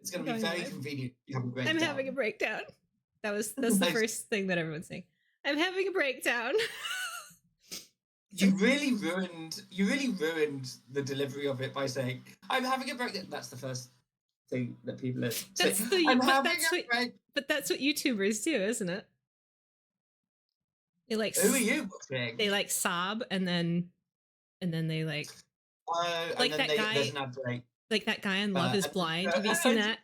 It's going to be very convenient. You have a breakdown. I'm having a breakdown. That's the first thing that everyone's saying. I'm having a breakdown. You really ruined the delivery of it by saying, I'm having a breakdown. That's the first thing that people are saying. But that's what YouTubers do, isn't it? They like, who are you watching? They like sob and then they like like that guy. Like that guy on Love is Blind. Have you seen that?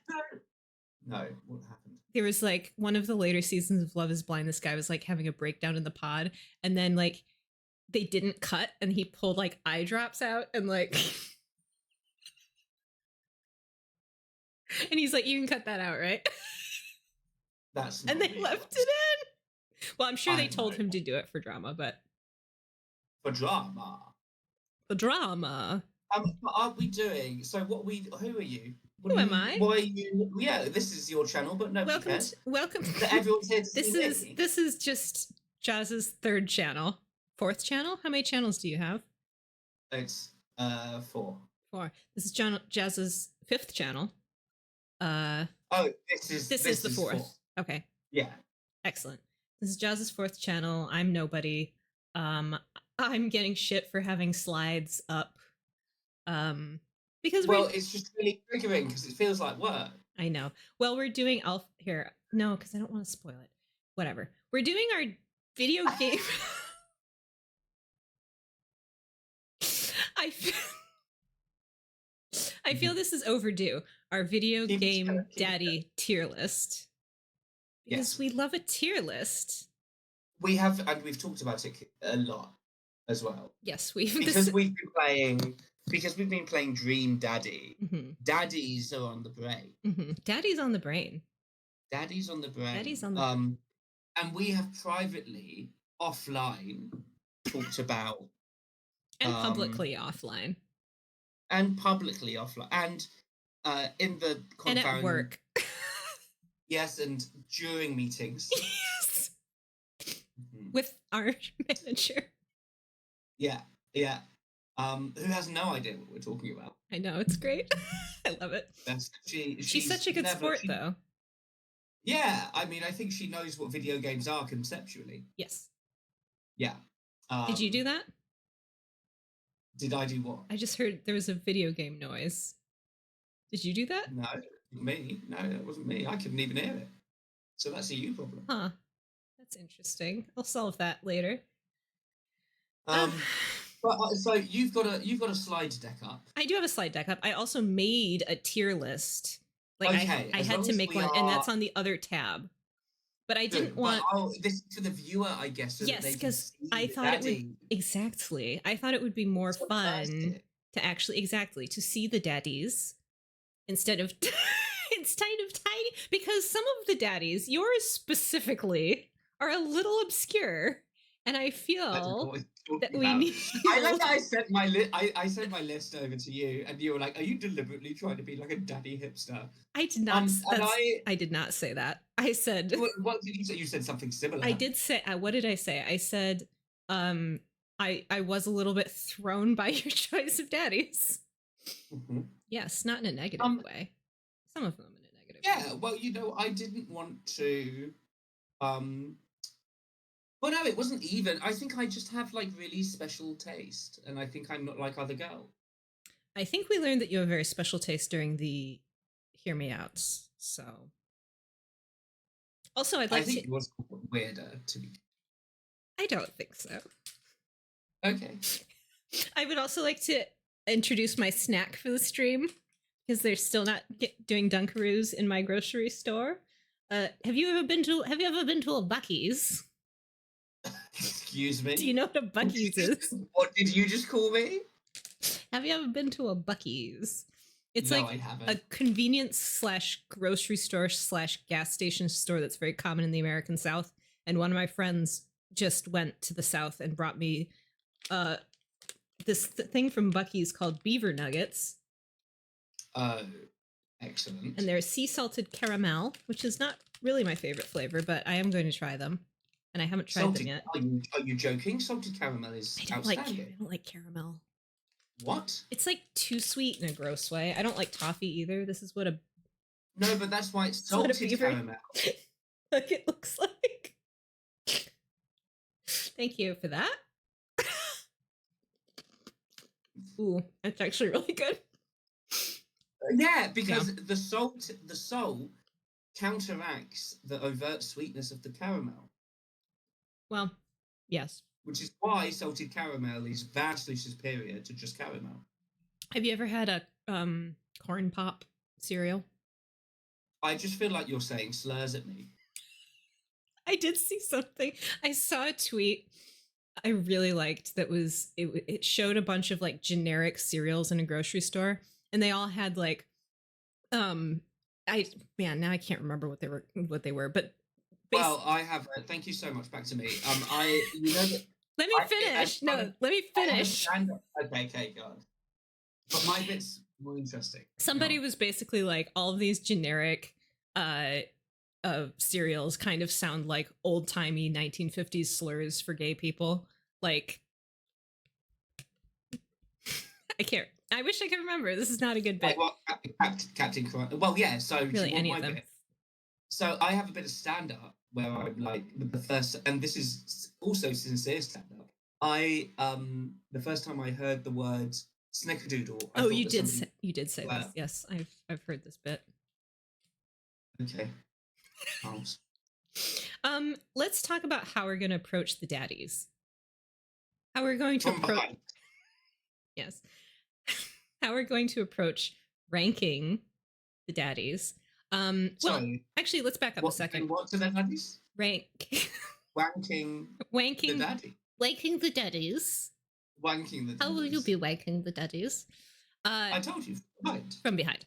No, what happened? There was like one of the later seasons of Love is Blind. This guy was like having a breakdown in the pod, and then like they didn't cut, and he pulled like eye drops out, and like, and he's like, "You can cut that out, right?" That's and they left it in. Well, I'm sure they told him to do it for drama, but for drama. For drama. What are we doing? So who are you? Who am I? Why are you? Yeah, this is your channel, but nobody cares. Welcome. Everyone's here to see This is just Jazza's third channel. Fourth channel? How many channels do you have? It's 4. This is Jazza's fifth channel. This is the fourth. Okay. Yeah. Excellent. This is Jazza's fourth channel. I'm nobody. I'm getting shit for having slides up. Because it's just really triggering because it feels like work. I know. Well, we're doing here. No, because I don't want to spoil it. Whatever. We're doing our video game. I feel this is overdue. Our video game daddy tier list. Because we love a tier list. We have, and we've talked about it a lot as well. Yes, because we've been playing Dream Daddy. Mm-hmm. Daddies are on the brain. Mm-hmm. Daddy's on the brain. Daddy's on the brain. And we have privately offline talked about and publicly offline. And publicly offline. And in the and at work. Yes, and during meetings. Yes. Mm-hmm. With our manager. Yeah. Who has no idea what we're talking about. I know, it's great. I love it. She's such a good sport, though. Yeah, I mean, I think she knows what video games are conceptually. Yes. Yeah. Did you do that? Did I do what? I just heard there was a video game noise. Did you do that? No, me. No, it wasn't me. I couldn't even hear it. So that's a you problem. Huh. That's interesting. I'll solve that later. So you've got a slide deck up. I do have a slide deck up. I also made a tier list. Like I had to make one, and that's on the other tab. But I didn't want. This is for the viewer, I guess. So yes, because I thought it would exactly. I thought it would be more fun to actually to see the daddies instead of tiny. Because some of the daddies, yours specifically, are a little obscure, and I feel that we need. I like that I sent my list over to you, and you were like, "Are you deliberately trying to be like a daddy hipster?" I did not. I did not say that. I said. What did you say? You said something similar. I did say. What did I say? I said, I was a little bit thrown by your choice of daddies. Mm-hmm. Yes, not in a negative way. Some of them in a negative way. Yeah, well, I didn't want to. Well, no, it wasn't even. I think I just have like really special taste, and I think I'm not like other girls. I think we learned that you have very special taste during the Hear Me Outs. So, also, I think it was weirder to be. I don't think so. Okay. I would also like to introduce my snack for the stream because they're still not doing Dunkaroos in my grocery store. Have you ever been to a Buccees? Excuse me? Do you know what a Buccees is? What did you just call me? Have you ever been to a Buccees? It's no, like I haven't. A convenience / grocery store / gas station store that's very common in the American South. And one of my friends just went to the South and brought me this thing from Buccees called Beaver Nuggets. Oh, excellent. And they're sea salted caramel, which is not really my favorite flavor, but I am going to try them. And I haven't tried them yet. Are you joking? Salted caramel is outstanding. I don't like caramel. What? It's like too sweet in a gross way. I don't like toffee either. This is what No, but that's why it's what a salted beaver. caramel. Like it looks like. Thank you for that. Ooh, that's actually really good. Yeah, because the salt counteracts the overt sweetness of the caramel. Well, yes. Which is why salted caramel is vastly superior to just caramel. Have you ever had a corn pop cereal? I just feel like you're saying slurs at me. I did see something. I saw a tweet I really liked that was it showed a bunch of like generic cereals in a grocery store, and they all had like now I can't remember what they were, but well, I have thank you so much. Back to me. Let me finish. Let me finish. Okay, God. But my bit's more interesting. Somebody was basically like, all of these generic cereals kind of sound like old-timey 1950s slurs for gay people. Like, I wish I could remember. This is not a good bit. Well, Captain Crunch. Well, yeah, so really any of them. Bit? So I have a bit of stand-up where I'm like, the first, and this is also sincere stand-up. The first time I heard the word snickerdoodle. You did say this. Yes, I've heard this bit. Okay. Let's talk about how we're going to approach the daddies. How we're going to approach. Yes. How we're going to approach ranking the daddies. Actually, let's back up a second. What to the daddies? Wanking the daddy. Wanking the daddies. Wanking the daddies. How will you be wanking the daddies? I told you, from behind.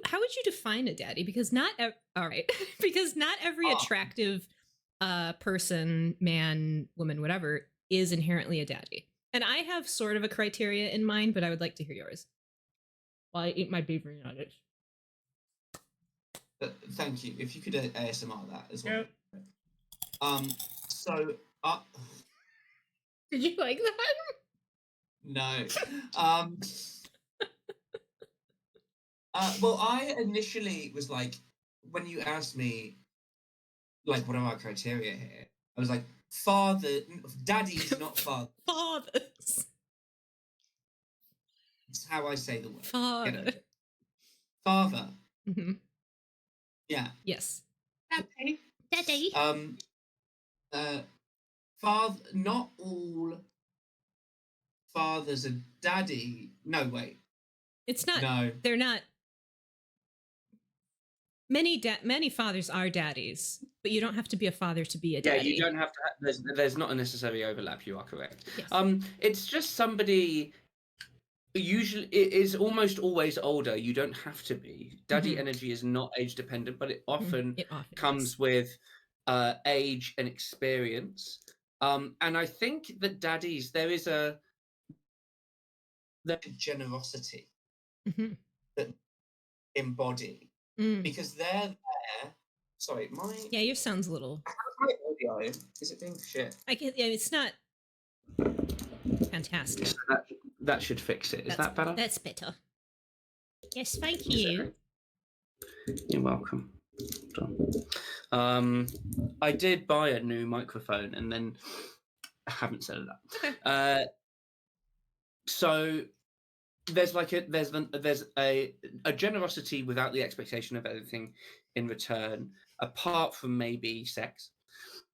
How would you define a daddy? Because not every attractive person, man, woman, whatever, is inherently a daddy. And I have sort of a criteria in mind, but I would like to hear yours while I eat my beaver nuggets. Thank you. If you could ASMR that as well. Yep. Did you like that? No. Well, I initially was like, when you asked me, like, what are my criteria here? I was like, daddies, not fathers. Fathers. It's how I say the word. Father. Father. Mm-hmm. Yeah. Yes. Daddy. Father. Not all fathers are daddy. No, wait. It's not. No. They're not. Many fathers are daddies, but you don't have to be a father to be a daddy. Yeah, you don't have to. There's not a necessary overlap. You are correct. Yes. It's just somebody. Usually, it is almost always older. You don't have to be. Daddy energy is not age dependent, but it often comes with age and experience. And I think that daddies, there is a generosity that embody. Because they're there. Sorry, your sound's a little. How's my audio? Is it being shit? It's not fantastic. So that should fix it. Is that better? That's better. Yes, thank you. You're welcome. I did buy a new microphone and then I haven't set it up. Okay. So there's a generosity without the expectation of anything in return, apart from maybe sex.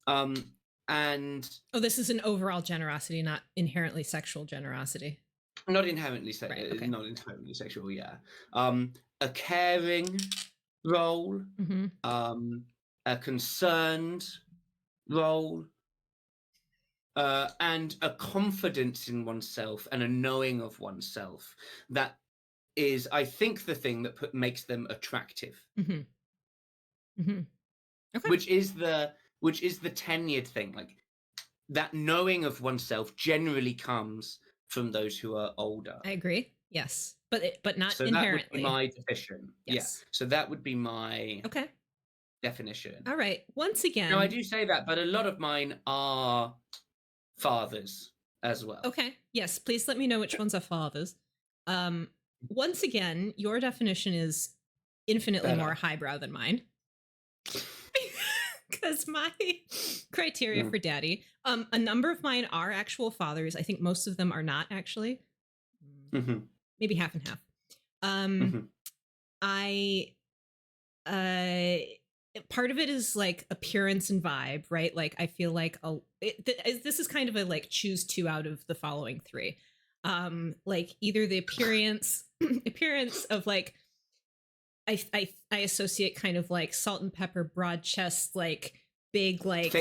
And this is an overall generosity, not inherently sexual generosity. Not inherently not inherently sexual. Yeah. A caring role, a concerned role. And a confidence in oneself and a knowing of oneself that is, I think, the thing that makes them attractive. Okay. Which is the tenured thing. Like that knowing of oneself generally comes from those who are older. I agree. Yes, but not so inherently. That would be my definition. Yes. Yeah. So that would be my definition. All right. Once again, no, I do say that, but a lot of mine are fathers as well. Okay. Yes. Please let me know which ones are fathers. Once again, your definition is infinitely Better. more highbrow than mine. Because my criteria for daddy, a number of mine are actual fathers. I think most of them are not actually. Maybe half and half. Part of it is like appearance and vibe, right? Like I feel like this is kind of a like choose two out of the following three. Like either the appearance of like I associate kind of like salt and pepper, broad chest, like big, like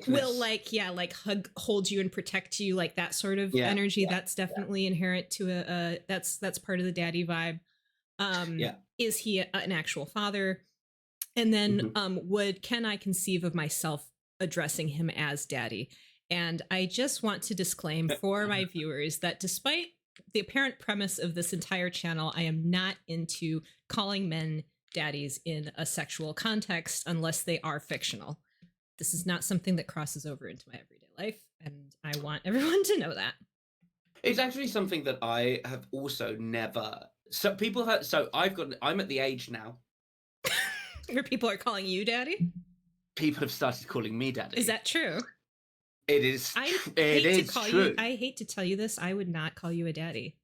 will like like hold you and protect you, like that sort of energy. That's definitely inherent to that's part of the daddy vibe. Is he an actual father? And then can I conceive of myself addressing him as daddy? And I just want to disclaim for my viewers that despite the apparent premise of this entire channel, I am not into calling men daddies in a sexual context unless they are fictional. This is not something that crosses over into my everyday life, and I want everyone to know that. It's actually something that I have also never. So people have. So I'm at the age now where people are calling you daddy. People have started calling me daddy. Is that true? It is. It is true. I hate to tell you this. I would not call you a daddy.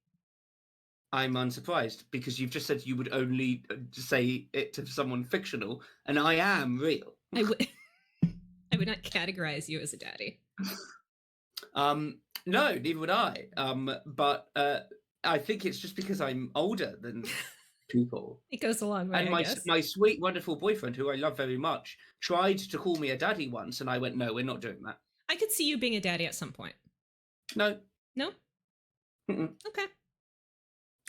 I'm unsurprised because you've just said you would only say it to someone fictional, and I am real. I would not categorize you as a daddy. No, neither would I. But I think it's just because I'm older than people. It goes along with. And my sweet, wonderful boyfriend, who I love very much, tried to call me a daddy once, and I went, "No, we're not doing that." I could see you being a daddy at some point. No. No? Okay.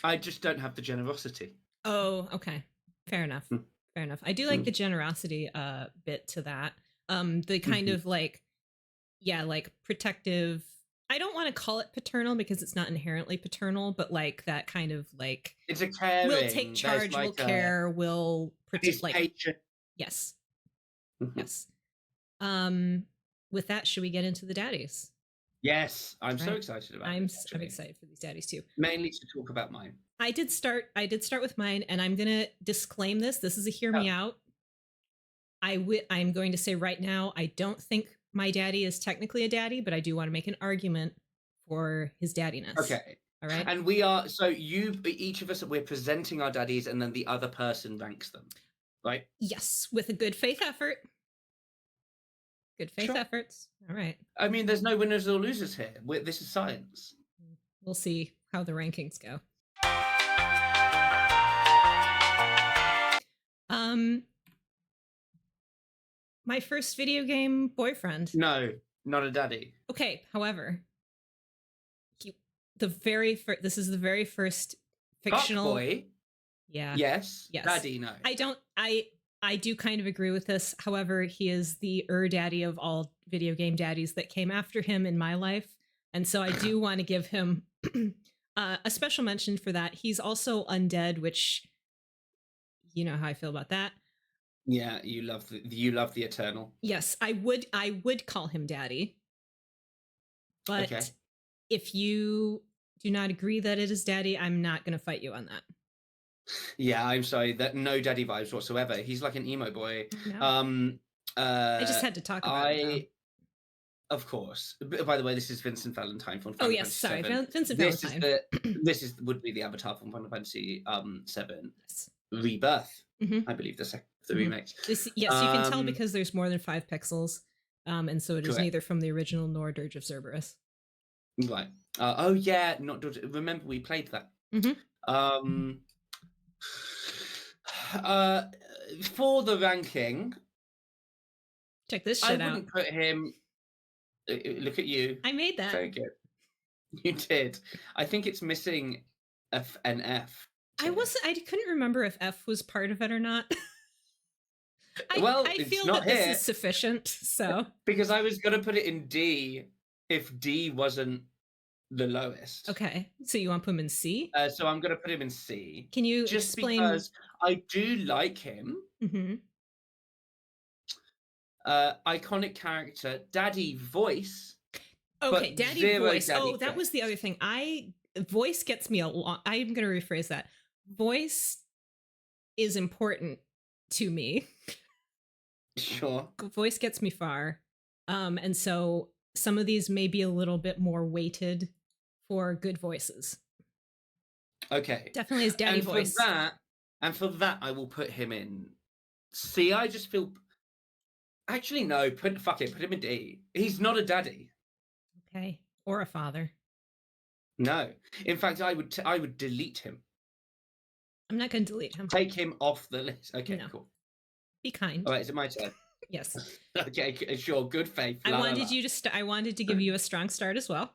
I just don't have the generosity. Oh, okay. Fair enough. Fair enough. I do like the generosity bit to that. The kind of like, like protective. I don't want to call it paternal because it's not inherently paternal, but like that kind of like. It's a caring. Will take charge, will care, will protect. Like, patient. Yes. Yes. With that, should we get into the daddies? Yes, I'm so excited about. I'm excited for these daddies too. Mainly to talk about mine. I did start with mine, and I'm gonna disclaim this. This is a hear me out. I'm going to say right now, I don't think my daddy is technically a daddy, but I do want to make an argument for his daddiness. Okay. All right. And we are each of us, we're presenting our daddies, and then the other person ranks them, right? Yes, with a good faith effort. Good faith efforts. All right. I mean, there's no winners or losers here. This is science. We'll see how the rankings go. My first video game boyfriend. No, not a daddy. Okay. However, this is the very first fictional boy. Yeah. Yes. Daddy. No. I do kind of agree with this. However, he is the daddy of all video game daddies that came after him in my life. And so I do want to give him a special mention for that. He's also undead, which you know how I feel about that. Yeah, you love the eternal. Yes, I would call him daddy. But if you do not agree that it is daddy, I'm not going to fight you on that. Yeah, I'm sorry. That no daddy vibes whatsoever. He's like an emo boy. No. I just had to talk about it. Of course. By the way, this is Vincent Valentine from Final Fantasy sorry, VII. Vincent Valentine. This would be the avatar from Final Fantasy VII. Yes. Rebirth. I believe the remake. Yes, you can tell because there's more than 5 pixels, and so it is neither from the original nor Dirge of Cerberus. Right. Oh yeah, not Dirge. Remember we played that. For the ranking, check this shit out. I wouldn't put him. Look at you. I made that. Very good. You did. I think it's missing an F. I couldn't remember if F was part of it or not. I feel that this is sufficient. So because I was gonna put it in D if D wasn't the lowest. Okay, so you want to put him in C? So I'm gonna put him in C. Can you just explain? Because I do like him. Iconic character, daddy voice. Okay, daddy voice. Oh, that was the other thing. voice gets me a lot. I'm going to rephrase that. Voice is important to me. Sure. Voice gets me far. And so some of these may be a little bit more weighted for good voices. Okay. Definitely his daddy voice. For that, I will put him in. See, I just feel. Actually, no. Put him in D. He's not a daddy. Okay, or a father. No. In fact, I would delete him. I'm not going to delete him. Take him off the list. Okay, No. cool. Be kind. All right, is it my turn? Yes. Okay, sure. Good faith. I wanted to give you a strong start as well.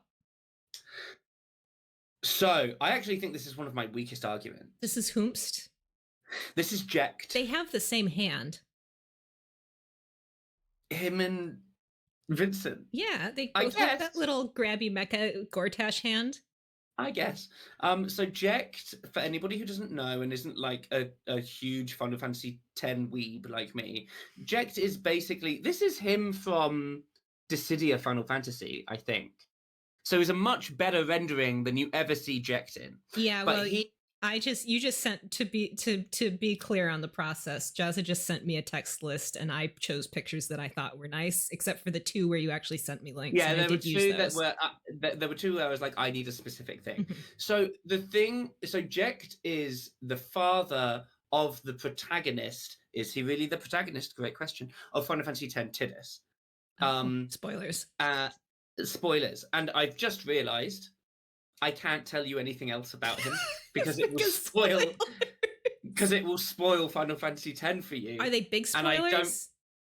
So, I actually think this is one of my weakest arguments. This is whomst? This is Jekt. They have the same hand. Him and Vincent. Yeah, they both have that little grabby mecha Gortash hand. I guess. So Jekt, for anybody who doesn't know and isn't like a huge Final Fantasy X weeb like me, Jekt is basically, this is him from Dissidia Final Fantasy, I think. So it's a much better rendering than you ever see Jekt in. Yeah, but you just sent to be clear on the process. Jazza just sent me a text list, and I chose pictures that I thought were nice, except for the two where you actually sent me links. Yeah, there were two that were there were two where I was like, I need a specific thing. So Jekt is the father of the protagonist. Is he really the protagonist? Great question. Of Final Fantasy X Tidus. Spoilers. Spoilers, and I've just realised I can't tell you anything else about him because it will spoil Final Fantasy X for you. Are they big spoilers? And I don't.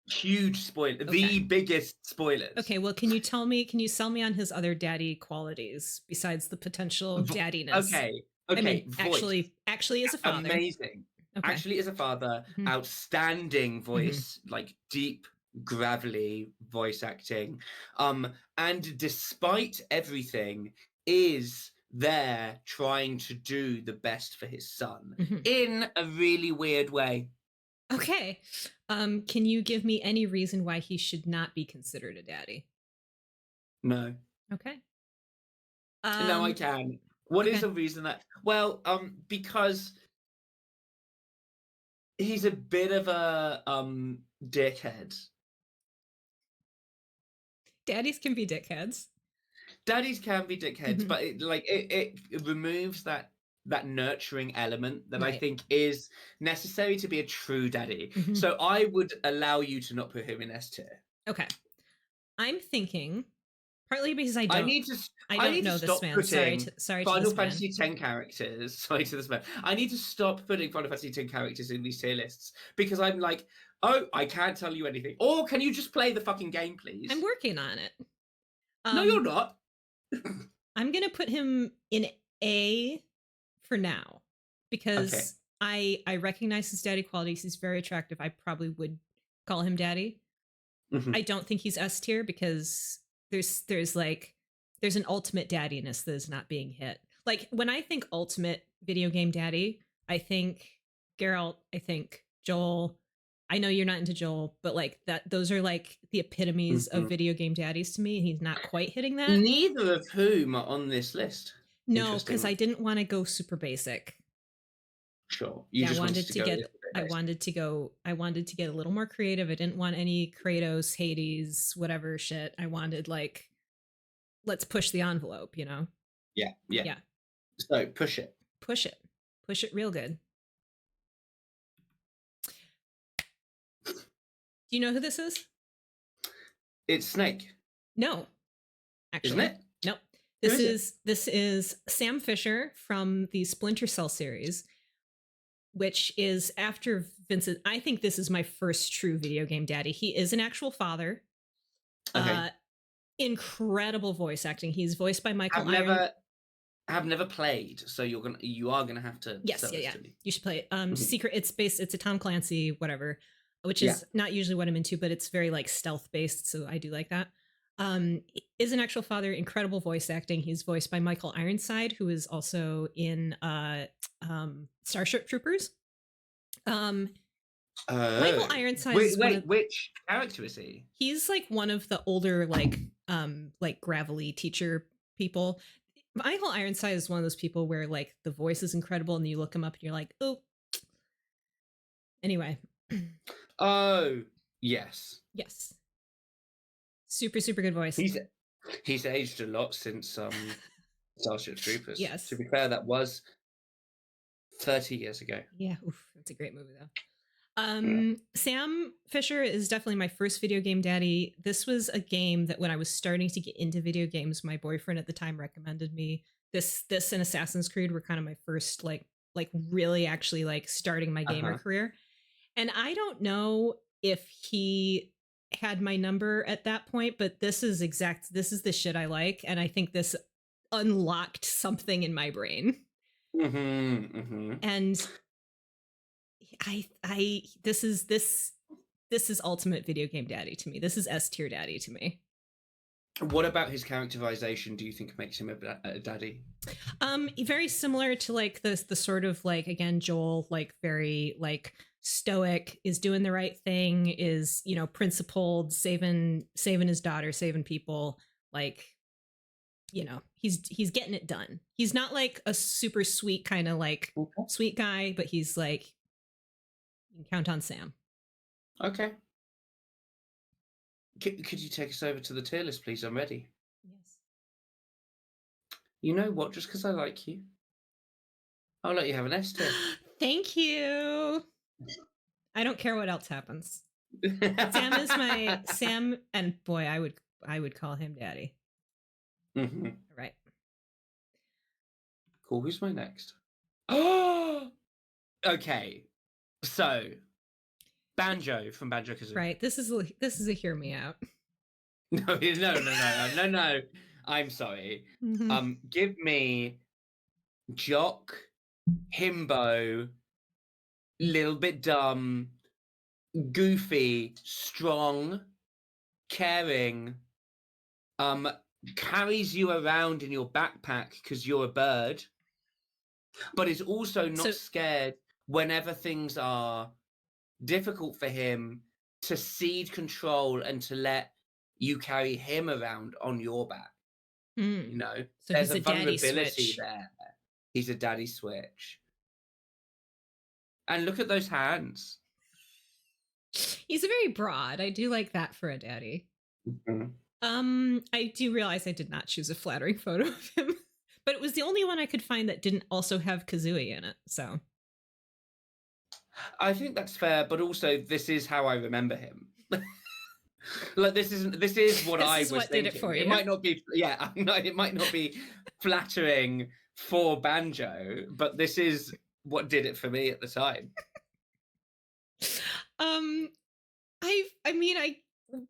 Huge spoiler. Okay. The biggest spoilers. Okay, well, can you sell me on his other daddy qualities besides the potential daddiness? Okay. I mean, actually is a father. Amazing. Okay. Actually is a father. Outstanding voice, like deep, gravelly voice acting. And despite everything, is there trying to do the best for his son in a really weird way. Okay. Can you give me any reason why he should not be considered a daddy? No. Okay. No, I can. What is the reason that? Well, because he's a bit of a dickhead. Daddies can be dickheads. Daddies can be dickheads, but it removes that nurturing element that I think is necessary to be a true daddy. So I would allow you to not put him in S tier. Okay. I'm thinking, partly because I don't know this man. Sorry Final Fantasy X characters. Sorry to this man. I need to stop putting Final Fantasy X characters in these tier lists because I'm like, oh, I can't tell you anything. Or can you just play the fucking game, please? I'm working on it. No, you're not. I'm gonna put him in A for now because I recognize his daddy qualities. He's very attractive. I probably would call him daddy. I don't think he's S tier because there's an ultimate daddiness that is not being hit. Like when I think ultimate video game daddy, I think Geralt, I think Joel. I know you're not into Joel, but like those are like the epitomes of video game daddies to me. And he's not quite hitting that. Neither of whom are on this list. No, because I didn't want to go super basic. Sure. I wanted to get a little more creative. I didn't want any Kratos, Hades, whatever shit. I wanted like, let's push the envelope, you know? Yeah. So push it real good. Do you know who this is? It's Snake. No, actually. Isn't it? Nope. This is Sam Fisher from the Splinter Cell series, which is after Vincent. I think this is my first true video game daddy. He is an actual father. Okay. Incredible voice acting. He's voiced by Michael Iron. I've never played, so you are gonna have to. Yes, yeah. You should play it. Secret. It's a Tom Clancy, whatever. Which is not usually what I'm into, but it's very like stealth based, so I do like that. Is an actual father, incredible voice acting. He's voiced by Michael Ironside, who is also in Starship Troopers. Michael Ironside. Which character is he? He's like one of the older like gravelly teacher people. Michael Ironside is one of those people where like the voice is incredible and you look him up and you're like, oh. Anyway. Oh, yes. Yes. Super, super good voice. He's aged a lot since Starship Troopers. Yes. To be fair, that was 30 years ago. Yeah, oof, that's a great movie though. Sam Fisher is definitely my first video game daddy. This was a game that when I was starting to get into video games, my boyfriend at the time recommended me. This and Assassin's Creed were kind of my first like really actually like starting my gamer career. And I don't know if he had my number at that point, but this is the shit I like, and I think this unlocked something in my brain. And I this is ultimate video game daddy to me. This is S tier daddy to me. What about his characterization do you think makes him a daddy? Very similar to like the sort of like, again, Joel, like very like stoic, is doing the right thing, is, you know, principled, saving his daughter, saving people, like, you know, he's getting it done. He's not like a super sweet kind of like sweet guy, but he's like, you can count on Sam. Okay. Could you take us over to the tier list, please? I'm ready. Yes. You know what? Just because I like you, I'll let you have an S tier. Thank you. I don't care what else happens. Sam is my Sam, and boy, I would call him daddy. Right. Cool. Who's my next? Oh, okay. So, Banjo from Banjo-Kazooie. Right. This is a hear me out. No. I'm sorry. Give me Jock, Himbo, little bit dumb, goofy, strong, caring, carries you around in your backpack because you're a bird, but is also not scared whenever things are difficult for him, to cede control and to let you carry him around on your back. You know, so there's he's a vulnerability there. He's a daddy switch. And look at those hands. He's a very broad. I do like that for a daddy. I do realize I did not choose a flattering photo of him, but it was the only one I could find that didn't also have Kazooie in it. So I think that's fair, but also this is how I remember him. Like this is what I was thinking. Did it for you. It might not be, it might not be flattering for Banjo, but this is what did it for me at the time.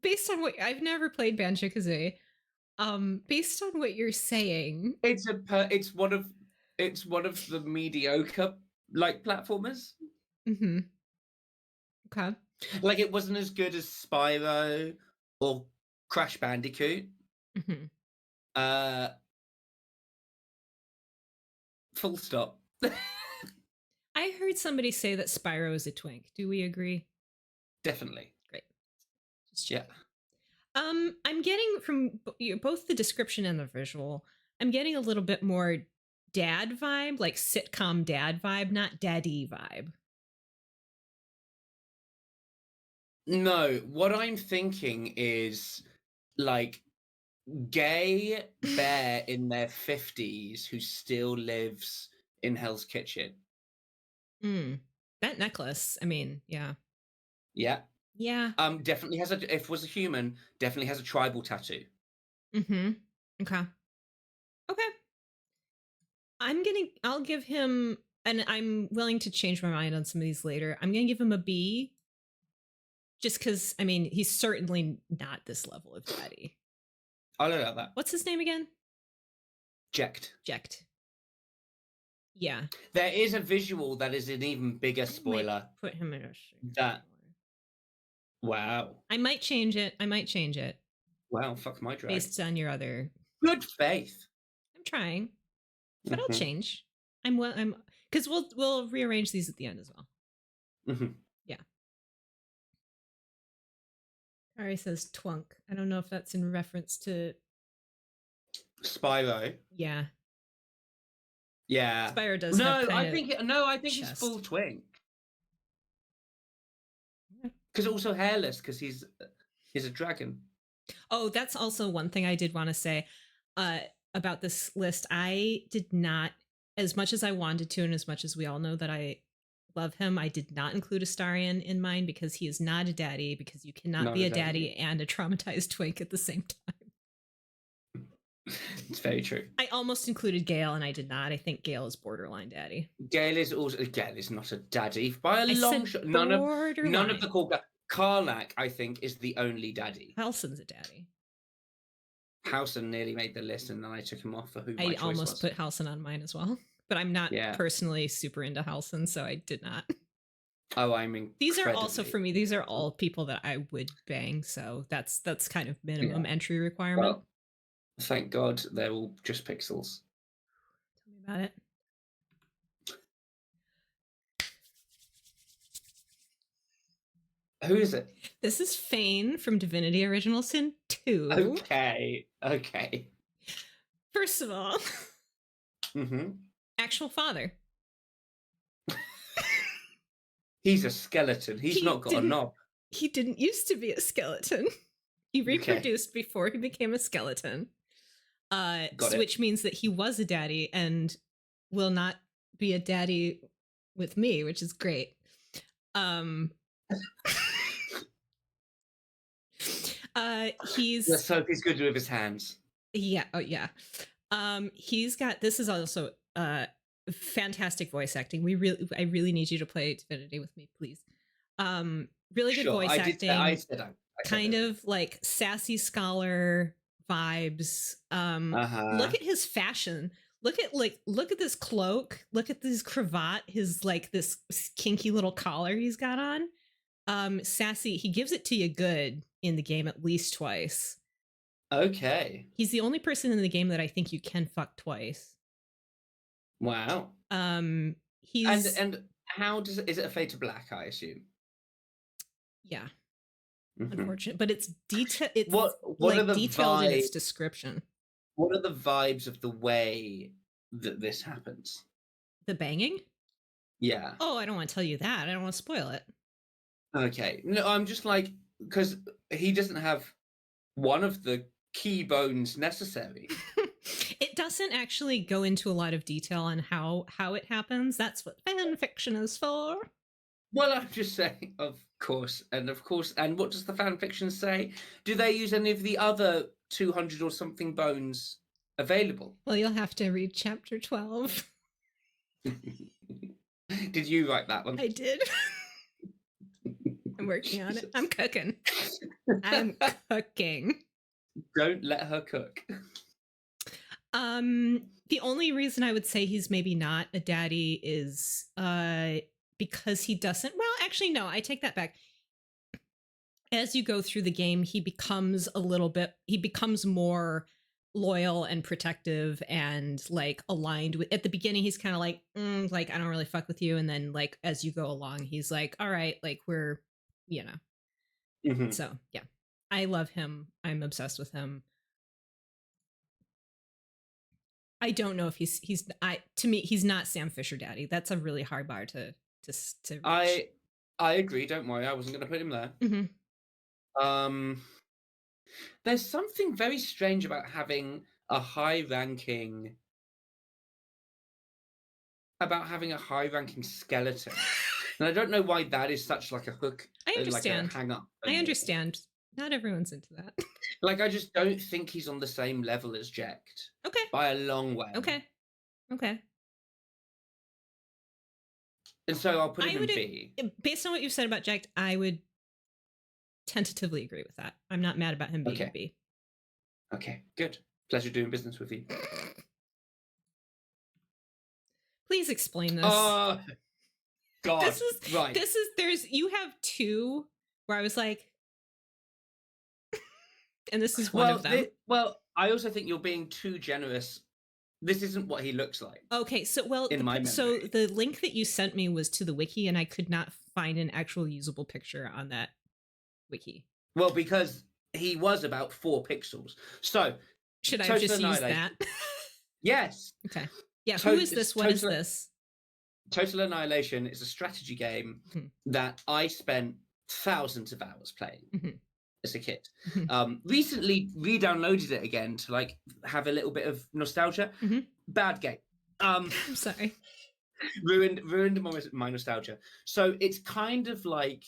Based on what I've never played Banjo-Kazooie, based on what you're saying, it's one of the mediocre like platformers. Okay. Like it wasn't as good as Spyro or Crash Bandicoot. Full stop. I heard somebody say that Spyro is a twink. Do we agree? Definitely. Great. Yeah. I'm getting from both the description and the visual, I'm getting a little bit more dad vibe, like sitcom dad vibe, not daddy vibe. No, what I'm thinking is like gay bear in their 50s who still lives in Hell's Kitchen. That necklace, I mean, yeah. Yeah. Definitely has if was a human, definitely has a tribal tattoo. Okay. I'll give him, and I'm willing to change my mind on some of these later. I'm gonna give him a B. Just because, I mean, he's certainly not this level of daddy. I'll allow that. What's his name again? Jecht. Yeah. There is a visual that is an even bigger spoiler. Put him in a that. Wow. I might change it. Wow, fuck my drag. Based on your other. Good faith. I'm trying, but I'll change. I'm because we'll rearrange these at the end as well. Yeah. Ari says twunk. I don't know if that's in reference to Spyro. Yeah. Yeah. Spyro does have I think he's full twink. Because also hairless, because he's a dragon. Oh, that's also one thing I did want to say about this list. I did not, as much as I wanted to, and as much as we all know that I love him, I did not include Astarion in mine because he is not a daddy, because you cannot be a daddy and a traumatized twink at the same time. It's very true. I almost included Gale, and I did not. I think Gale is borderline daddy. Gale is not a daddy by a long shot. None of the cool guys. Karlach, I think, is the only daddy. Halsin's a daddy. Halsin nearly made the list, and then I took him off for who my choice was. I almost put Halsin on mine as well, but I'm not personally super into Halsin, so I did not. Oh, I mean, these are also for me. These are all people that I would bang, so that's kind of minimum entry requirement. Well, thank God they're all just pixels. Tell me about it. Who is it? This is Fane from Divinity Original Sin 2. Okay. First of all, actual father. He's a skeleton. He not got a knob. He didn't used to be a skeleton. He reproduced before he became a skeleton. Which means that he was a daddy and will not be a daddy with me, which is great. Let's hope he's good with his hands. Yeah. Oh yeah. He's got, this is also fantastic voice acting. I really need you to play Divinity with me, please. Really good voice acting. I said kind of like sassy scholar vibes. Look at his fashion. Look at this cloak. Look at this cravat. His like this kinky little collar he's got on. Sassy. He gives it to you good in the game at least twice. Okay. He's the only person in the game that I think you can fuck twice. Wow. He's and how is it a fade to black? I assume. Yeah. Unfortunate, but it's detailed. It's what like are the detailed vibes, in its description. What are the vibes of the way that this happens? The banging? Yeah. Oh, I don't want to tell you that. I don't want to spoil it. Okay. No, I'm just like, because he doesn't have one of the key bones necessary. It doesn't actually go into a lot of detail on how it happens. That's what fan fiction is for. Well, I'm just saying, of course. And what does the fan fiction say? Do they use any of the other 200 or something bones available? Well, you'll have to read chapter 12. Did you write that one? I did. I'm working on it. I'm cooking. I'm cooking. Don't let her cook. The only reason I would say he's maybe not a daddy is because he doesn't. Well, actually, no, I take that back. As you go through the game, he becomes more loyal and protective and like aligned with. At the beginning, he's kind of like I don't really fuck with you, and then like as you go along, he's like, all right, like we're, you know. So yeah, I love him. I'm obsessed with him. I don't know if to me he's not Sam Fisher daddy. That's a really hard bar to reach. I agree. Don't worry, I wasn't going to put him there. There's something very strange about having a high-ranking skeleton, and I don't know why that is such like a hook. I understand. Like a hang up. I understand. Not everyone's into that. Like, I just don't think he's on the same level as Jecht. Okay. By a long way. Okay. And so I'll put him in B. Based on what you've said about Jecht, I would tentatively agree with that. I'm not mad about him being in B. Okay, good. Pleasure doing business with you. Please explain this. Oh, God. You have two where I was like, and this is one of them. I also think you're being too generous. This isn't what he looks like. Okay, so the link that you sent me was to the wiki, and I could not find an actual usable picture on that wiki. Well, because he was about 4 pixels. So should I just use that? Yes. Okay. Yeah, who is this? What is this? Total Annihilation is a strategy game that I spent thousands of hours playing as a kid. Recently re-downloaded it again to like have a little bit of nostalgia. Bad game. I'm sorry. ruined my nostalgia. So it's kind of like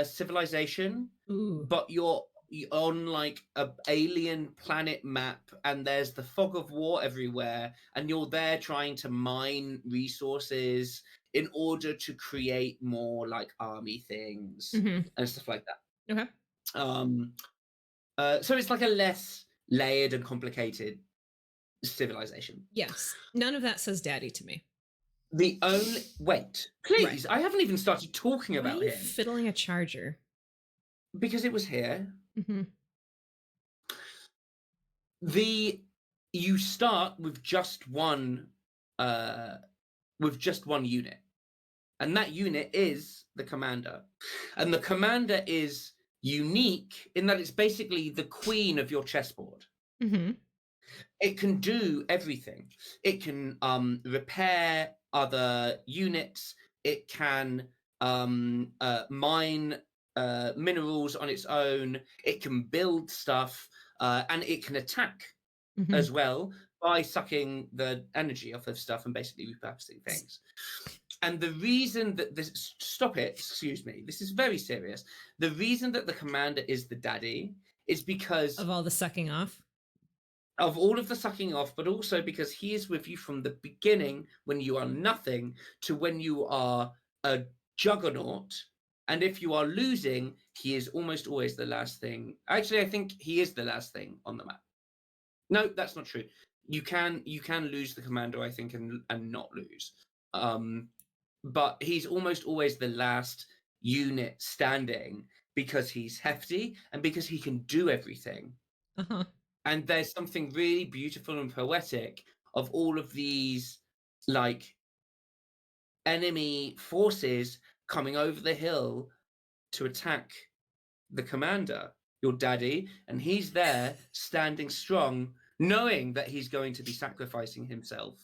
Civilization, but you're on like a alien planet map, and there's the fog of war everywhere, and you're there trying to mine resources in order to create more like army things and stuff like that. Okay. So it's like a less layered and complicated Civilization. Yes. None of that says daddy to me. The only wait, please, right. I haven't even started talking about him. Fiddling a charger. Because it was here. You start with just one unit, and that unit is the commander, and the commander is unique in that it's basically the queen of your chessboard. It can do everything. It can repair other units. It can mine minerals on its own. It can build stuff, and it can attack as well by sucking the energy off of stuff and basically repurposing things. And the reason that excuse me, this is very serious. The reason that the commander is the daddy is because of all the sucking off. Of all of the sucking off, but also because he is with you from the beginning when you are nothing to when you are a juggernaut. And if you are losing, he is almost always the last thing. Actually, I think he is the last thing on the map. No, that's not true. You can lose the commander, I think, and not lose. But he's almost always the last unit standing because he's hefty and because he can do everything. And there's something really beautiful and poetic of all of these, like, enemy forces coming over the hill to attack the commander, your daddy, and he's there standing strong, knowing that he's going to be sacrificing himself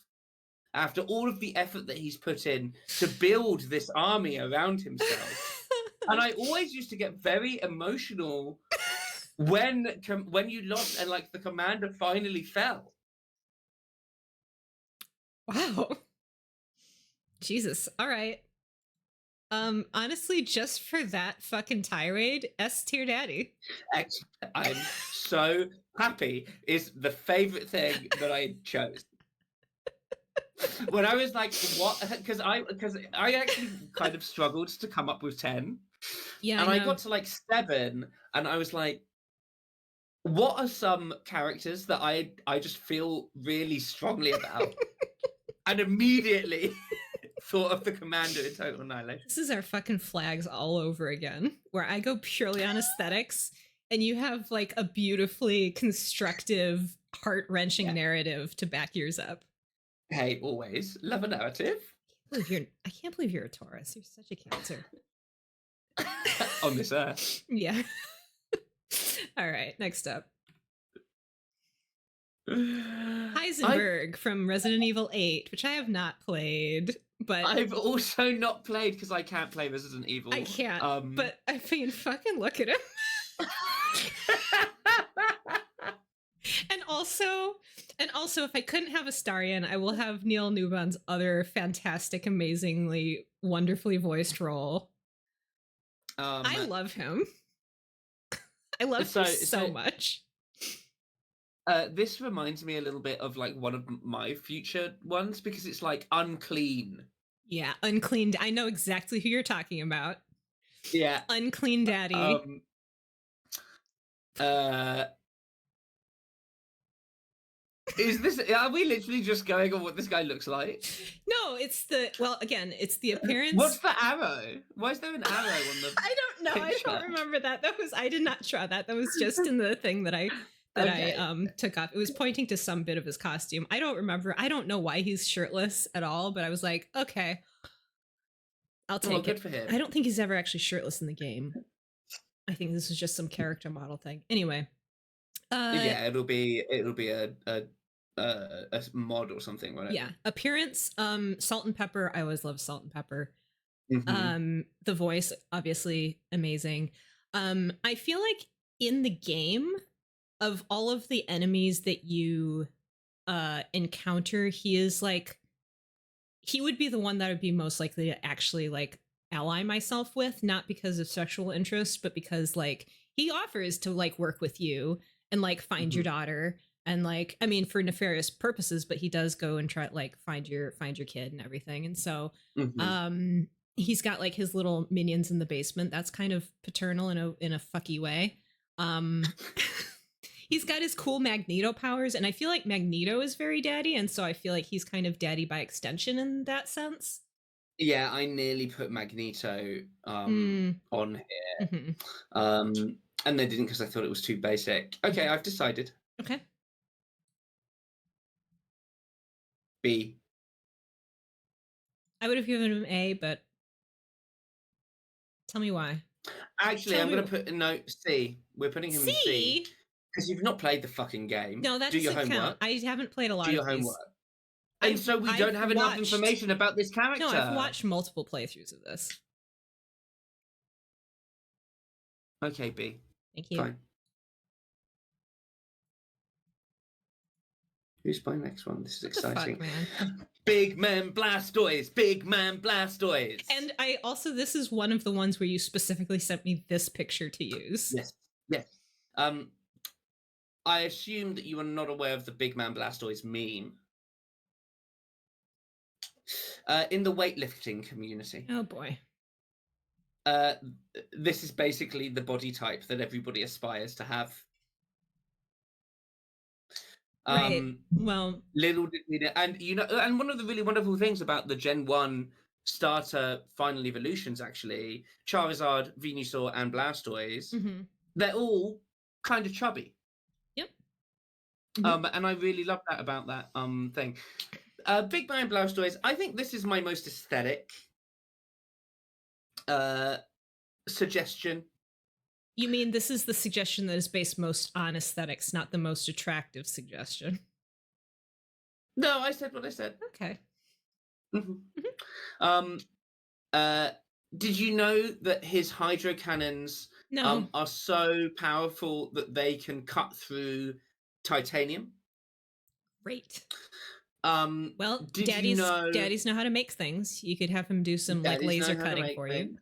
after all of the effort that he's put in to build this army around himself. And I always used to get very emotional when you lost and like the commander finally fell. Wow. Jesus. All right. Honestly, just for that fucking tirade, S tier daddy. I'm so happy. It's the favorite thing that I chose. When I was like, what? Because I actually kind of struggled to come up with 10. Yeah. And I got to like 7, and I was like, what are some characters that I just feel really strongly about? And immediately thought of the commander in Total Annihilation. This is our fucking flags all over again, where I go purely on aesthetics, and you have like a beautifully constructive, heart-wrenching narrative to back yours up. Hey, always love a narrative. I can't believe you're a Taurus. You're such a Cancer. On this earth. Yeah. All right, next up. Heisenberg from Resident Evil 8, which I have not played, but I've also not played because I can't play Resident Evil. I can't, but I mean, fucking look at him. And also, if I couldn't have Astarion, I will have Neil Newbon's other fantastic, amazingly, wonderfully voiced role. I love him. I love him so much. This reminds me a little bit of like one of my future ones because it's like unclean. Yeah, unclean. I know exactly who you're talking about. Yeah, unclean daddy. Are we literally just going on what this guy looks like? No, it's the appearance. What's the arrow? Why is there an arrow on the I don't know. Picture? I don't remember that. I did not draw that. That was just in the thing that I took off. It was pointing to some bit of his costume. I don't remember. I don't know why he's shirtless at all, but I was like, okay, I'll take it. Good for him. I don't think he's ever actually shirtless in the game. I think this is just some character model thing. Anyway, Yeah, it'll be a mod or something, won't it? Yeah. Appearance, salt and pepper. I always love salt and pepper. Mhm. The voice, obviously amazing. I feel like in the game, of all of the enemies that you encounter, he is like, he would be the one that would be most likely to actually like ally myself with, not because of sexual interest, but because like he offers to like work with you and like find your daughter, and like, I mean, for nefarious purposes, but he does go and try like find your kid and everything. And so he's got like his little minions in the basement. That's kind of paternal in a fucky way. He's got his cool Magneto powers, and I feel like Magneto is very daddy, and so I feel like he's kind of daddy by extension in that sense. Yeah, I nearly put Magneto on here. And they didn't because I thought it was too basic. Okay, I've decided. Okay. B. I would have given him A, but tell me why. Actually, I'm going to put a note C. We're putting him in C. Because you've not played the fucking game. No, that doesn't count. I haven't played a lot of these. Do your homework. And so we don't have enough information about this character. No, I've watched multiple playthroughs of this. Okay, B. Thank you. Fine. Who's my next one? This is exciting. What the fuck, man? Big Man Blastoise! Big Man Blastoise! And I also, this is one of the ones where you specifically sent me this picture to use. Yes, yes. I assume that you are not aware of the Big Man Blastoise meme. In the weightlifting community. Oh boy. This is basically the body type that everybody aspires to have. Right. Well, little did we know, and you know, and one of the really wonderful things about the Gen 1 starter final evolutions, actually, Charizard, Venusaur, and Blastoise, they're all kind of chubby. Yep. And I really love that about that thing. Big Man Blastoise, I think this is my most aesthetic suggestion. You mean this is the suggestion that is based most on aesthetics, not the most attractive suggestion? No, I said what I said. Okay. Did you know that his hydro cannons are so powerful that they can cut through titanium? Great. Well, daddies know how to make things. You could have him do some like laser cutting for you.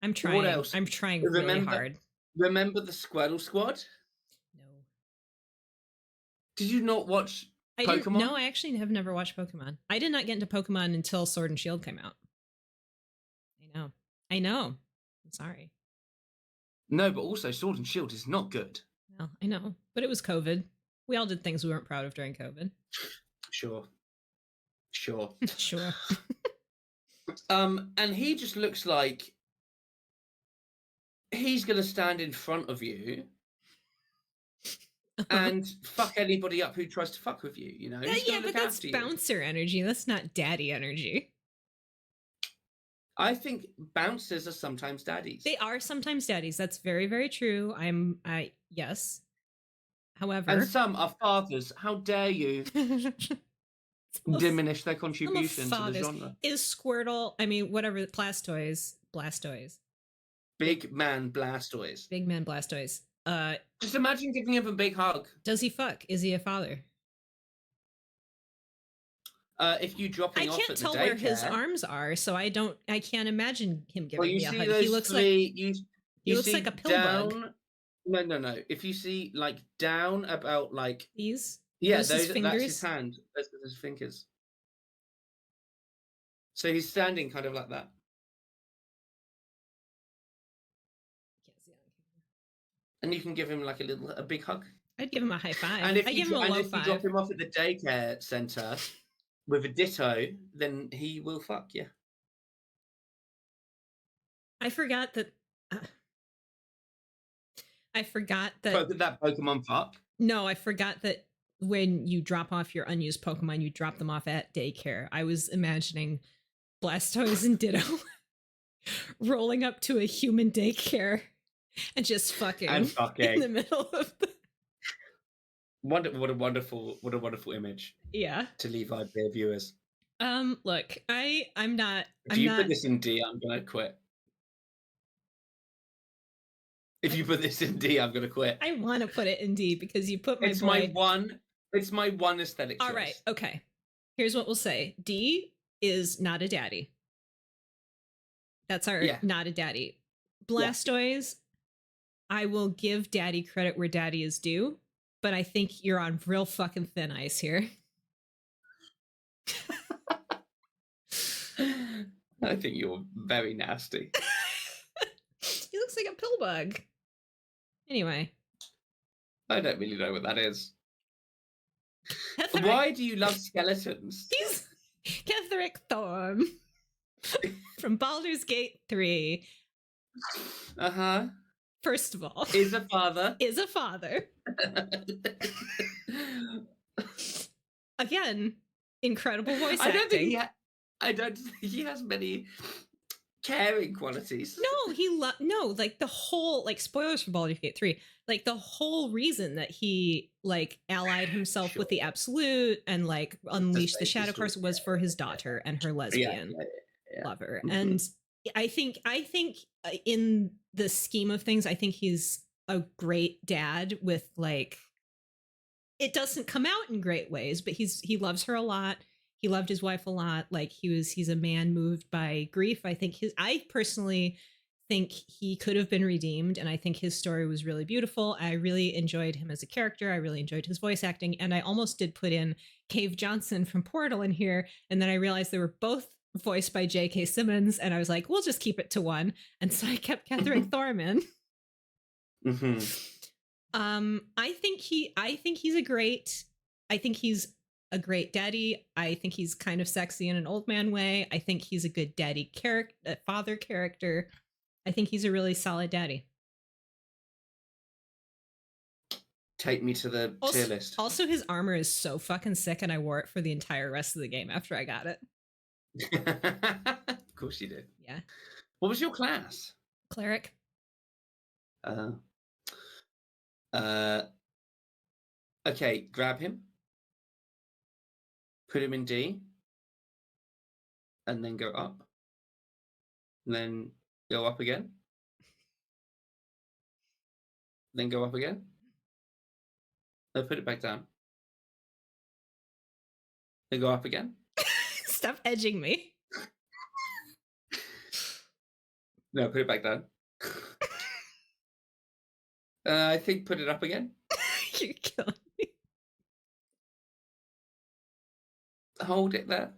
I'm trying. What else? I'm trying really hard. Remember the Squirtle Squad? No. Did you not watch Pokemon? No, I actually have never watched Pokemon. I did not get into Pokemon until Sword and Shield came out. I know. I'm sorry. No, but also Sword and Shield is not good. No, I know. But it was COVID. We all did things we weren't proud of during COVID. Sure. Sure. And he just looks like he's going to stand in front of you and fuck anybody up who tries to fuck with you, you know? Yeah, but that's bouncer energy. That's not daddy energy. I think bouncers are sometimes daddies. They are sometimes daddies. That's very, very true. Yes. However... And some are fathers. How dare you diminish their contribution to the genre? Is Squirtle, whatever, Blastoise. Big Man Blastoise. Big Man Blastoise. Just imagine giving him a big hug. Does he fuck? Is he a father? If you drop him off at the daycare... I can't tell where his arms are, so I can't imagine him giving me a hug. He looks like a pill bug. No. If you see like down about like these, that's his hand. Those are his fingers. So he's standing kind of like that. And you can give him like a big hug. I'd give him a high five. And if you drop him off at the daycare center with a ditto, then he will fuck you. I forgot that. That Pokemon fuck. No, I forgot that when you drop off your unused Pokemon, you drop them off at daycare. I was imagining Blastoise and Ditto rolling up to a human daycare and just fucking in the middle of the... What a wonderful image. Yeah. To leave our dear viewers. Look, I'm not. If you put this in D, I'm gonna quit. If you put this in D, I'm gonna quit. I want to put it in D because you put my It's boy... my one aesthetic choice. All right, okay. Here's what we'll say. D is not a daddy. That's our not a daddy. Blastoise, I will give daddy credit where daddy is due, but I think you're on real fucking thin ice here. I think you're very nasty. He looks like a pill bug. Anyway. I don't really know what that is. Why do you love skeletons? He's Ketherick Thorm from Baldur's Gate 3. Uh-huh. First of all. Is a father. Is a father. Again, incredible voice acting. I don't think he has many caring qualities. No, like the whole, like, spoilers for Baldur's Gate 3, like the whole reason that he like allied himself with the Absolute and like unleashed the Shadow Curse was for his daughter and her lesbian lover. And I think in the scheme of things, I think he's a great dad with, like, it doesn't come out in great ways, but he loves her a lot. He loved his wife a lot. Like, he's a man moved by grief. I personally think he could have been redeemed, and I think his story was really beautiful. I really enjoyed him as a character. I really enjoyed his voice acting, and I almost did put in Cave Johnson from Portal in here, and then I realized they were both voiced by J.K. Simmons, and I was like, we'll just keep it to one, and so I kept Ketherick Thorm in. I think he's a great daddy. I think he's kind of sexy in an old man way. I think he's a good daddy father character. I think he's a really solid daddy. Take me to the tier list. Also, his armor is so fucking sick, and I wore it for the entire rest of the game after I got it. Of course you did. Yeah. What was your class? Cleric. Okay, grab him. Put him in D. And then go up. And then go up again. Then go up again. Then put it back down. Then go up again. Stop edging me. No, put it back down. I think put it up again. You're killing me. Hold it there.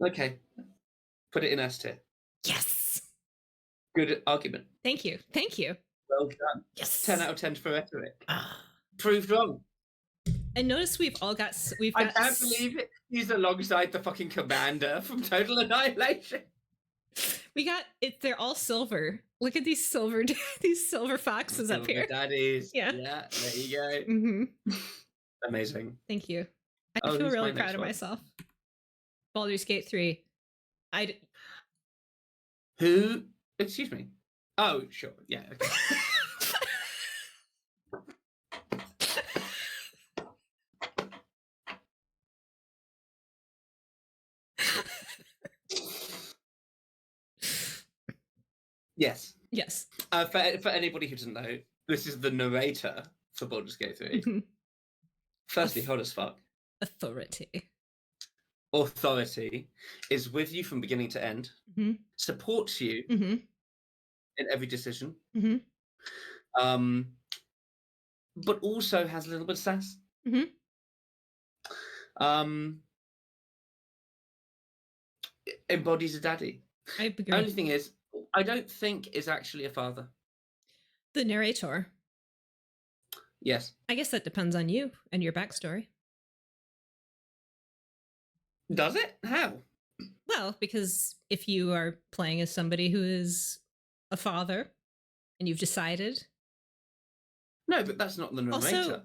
Okay. Put it in S tier. Yes. Good argument. Thank you. Well done. Yes. 10 out of 10 for rhetoric. Proved wrong. And notice we've got. I can't believe it. He's alongside the fucking commander from Total Annihilation. We got it. They're all silver. Look at these silver foxes up here. Daddies. Yeah. Yeah. There you go. Mm-hmm. Amazing. Thank you. I feel really proud of myself. Baldur's Gate 3. Who? Excuse me. Oh, sure. Yeah. Okay. Yes. Yes. For anybody who doesn't know, this is the narrator for Baldur's Gate 3. Mm-hmm. Firstly, hot as fuck. Authority is with you from beginning to end, supports you in every decision, but also has a little bit of sass. Embodies a daddy. I agree. Only thing is, I don't think is actually a father. The narrator. Yes. I guess that depends on you and your backstory. Does it? How? Well, because if you are playing as somebody who is a father and you've decided. No, but that's not the narrator. Also,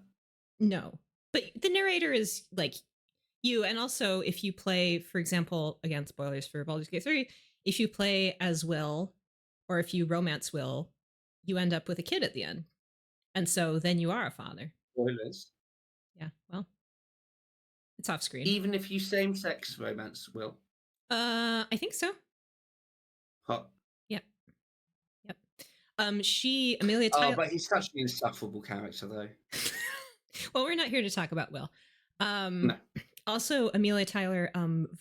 no. But the narrator is like, You, and also if you play, for example, again, spoilers for Baldur's Gate 3, if you play as Will, or if you romance Will, you end up with a kid at the end. And so then you are a father. Spoilers. Yeah, well, it's off screen. Even if you same-sex romance, Will? I think so. Hot. Yep. Amelia Tyler. Oh, but he's such an insufferable character, though. Well, we're not here to talk about Will. No. Also, Amelia Tyler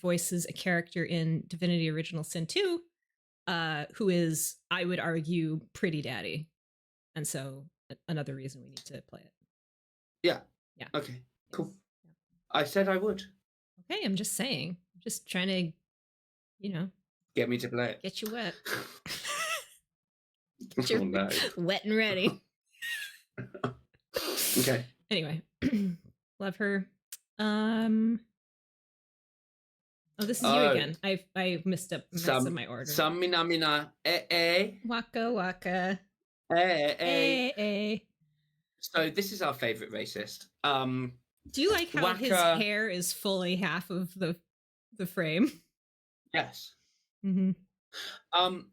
voices a character in Divinity Original Sin 2, who is, I would argue, pretty daddy. And so another reason we need to play it. Yeah. Okay, cool. Yeah. I said I would. Okay, I'm just saying. I'm just trying to, get me to play it. Get you wet. Oh, no. Wet and ready. Okay. Anyway, love her. Oh, this is you again. I messed up my order. Some mina waka waka. So this is our favorite racist. Do you like how his hair is fully half of the frame? Yes. Mm-hmm.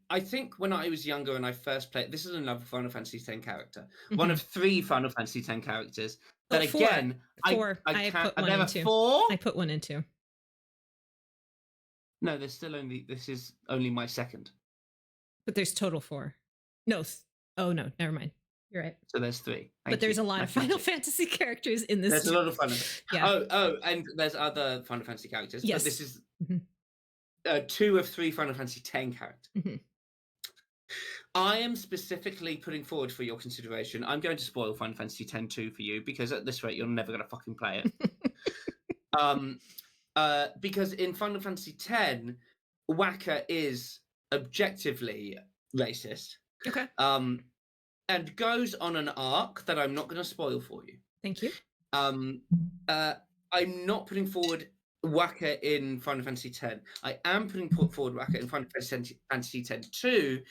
I think when I was younger and I first played, this is another Final Fantasy X character. Mm-hmm. One of 3 Final Fantasy X characters. That again, four. I put one there in are 2. 4. I put 1 in 2. No, there's still only. This is only my second. But there's total 4. No. Oh no, never mind. You're right. So there's 3. But there's a lot of Final Fantasy characters in this. There's a lot of Final. Yeah. Oh, and there's other Final Fantasy characters. Yes. But this is 2 of 3 Final Fantasy X characters. Mm-hmm. I am specifically putting forward for your consideration. I'm going to spoil Final Fantasy X-2 for you because at this rate you're never going to fucking play it. Because in Final Fantasy X, Wakka is objectively racist. Okay. And goes on an arc that I'm not going to spoil for you. Thank you. I'm not putting forward Wakka in Final Fantasy X. I am putting forward Wakka in Final Fantasy X-2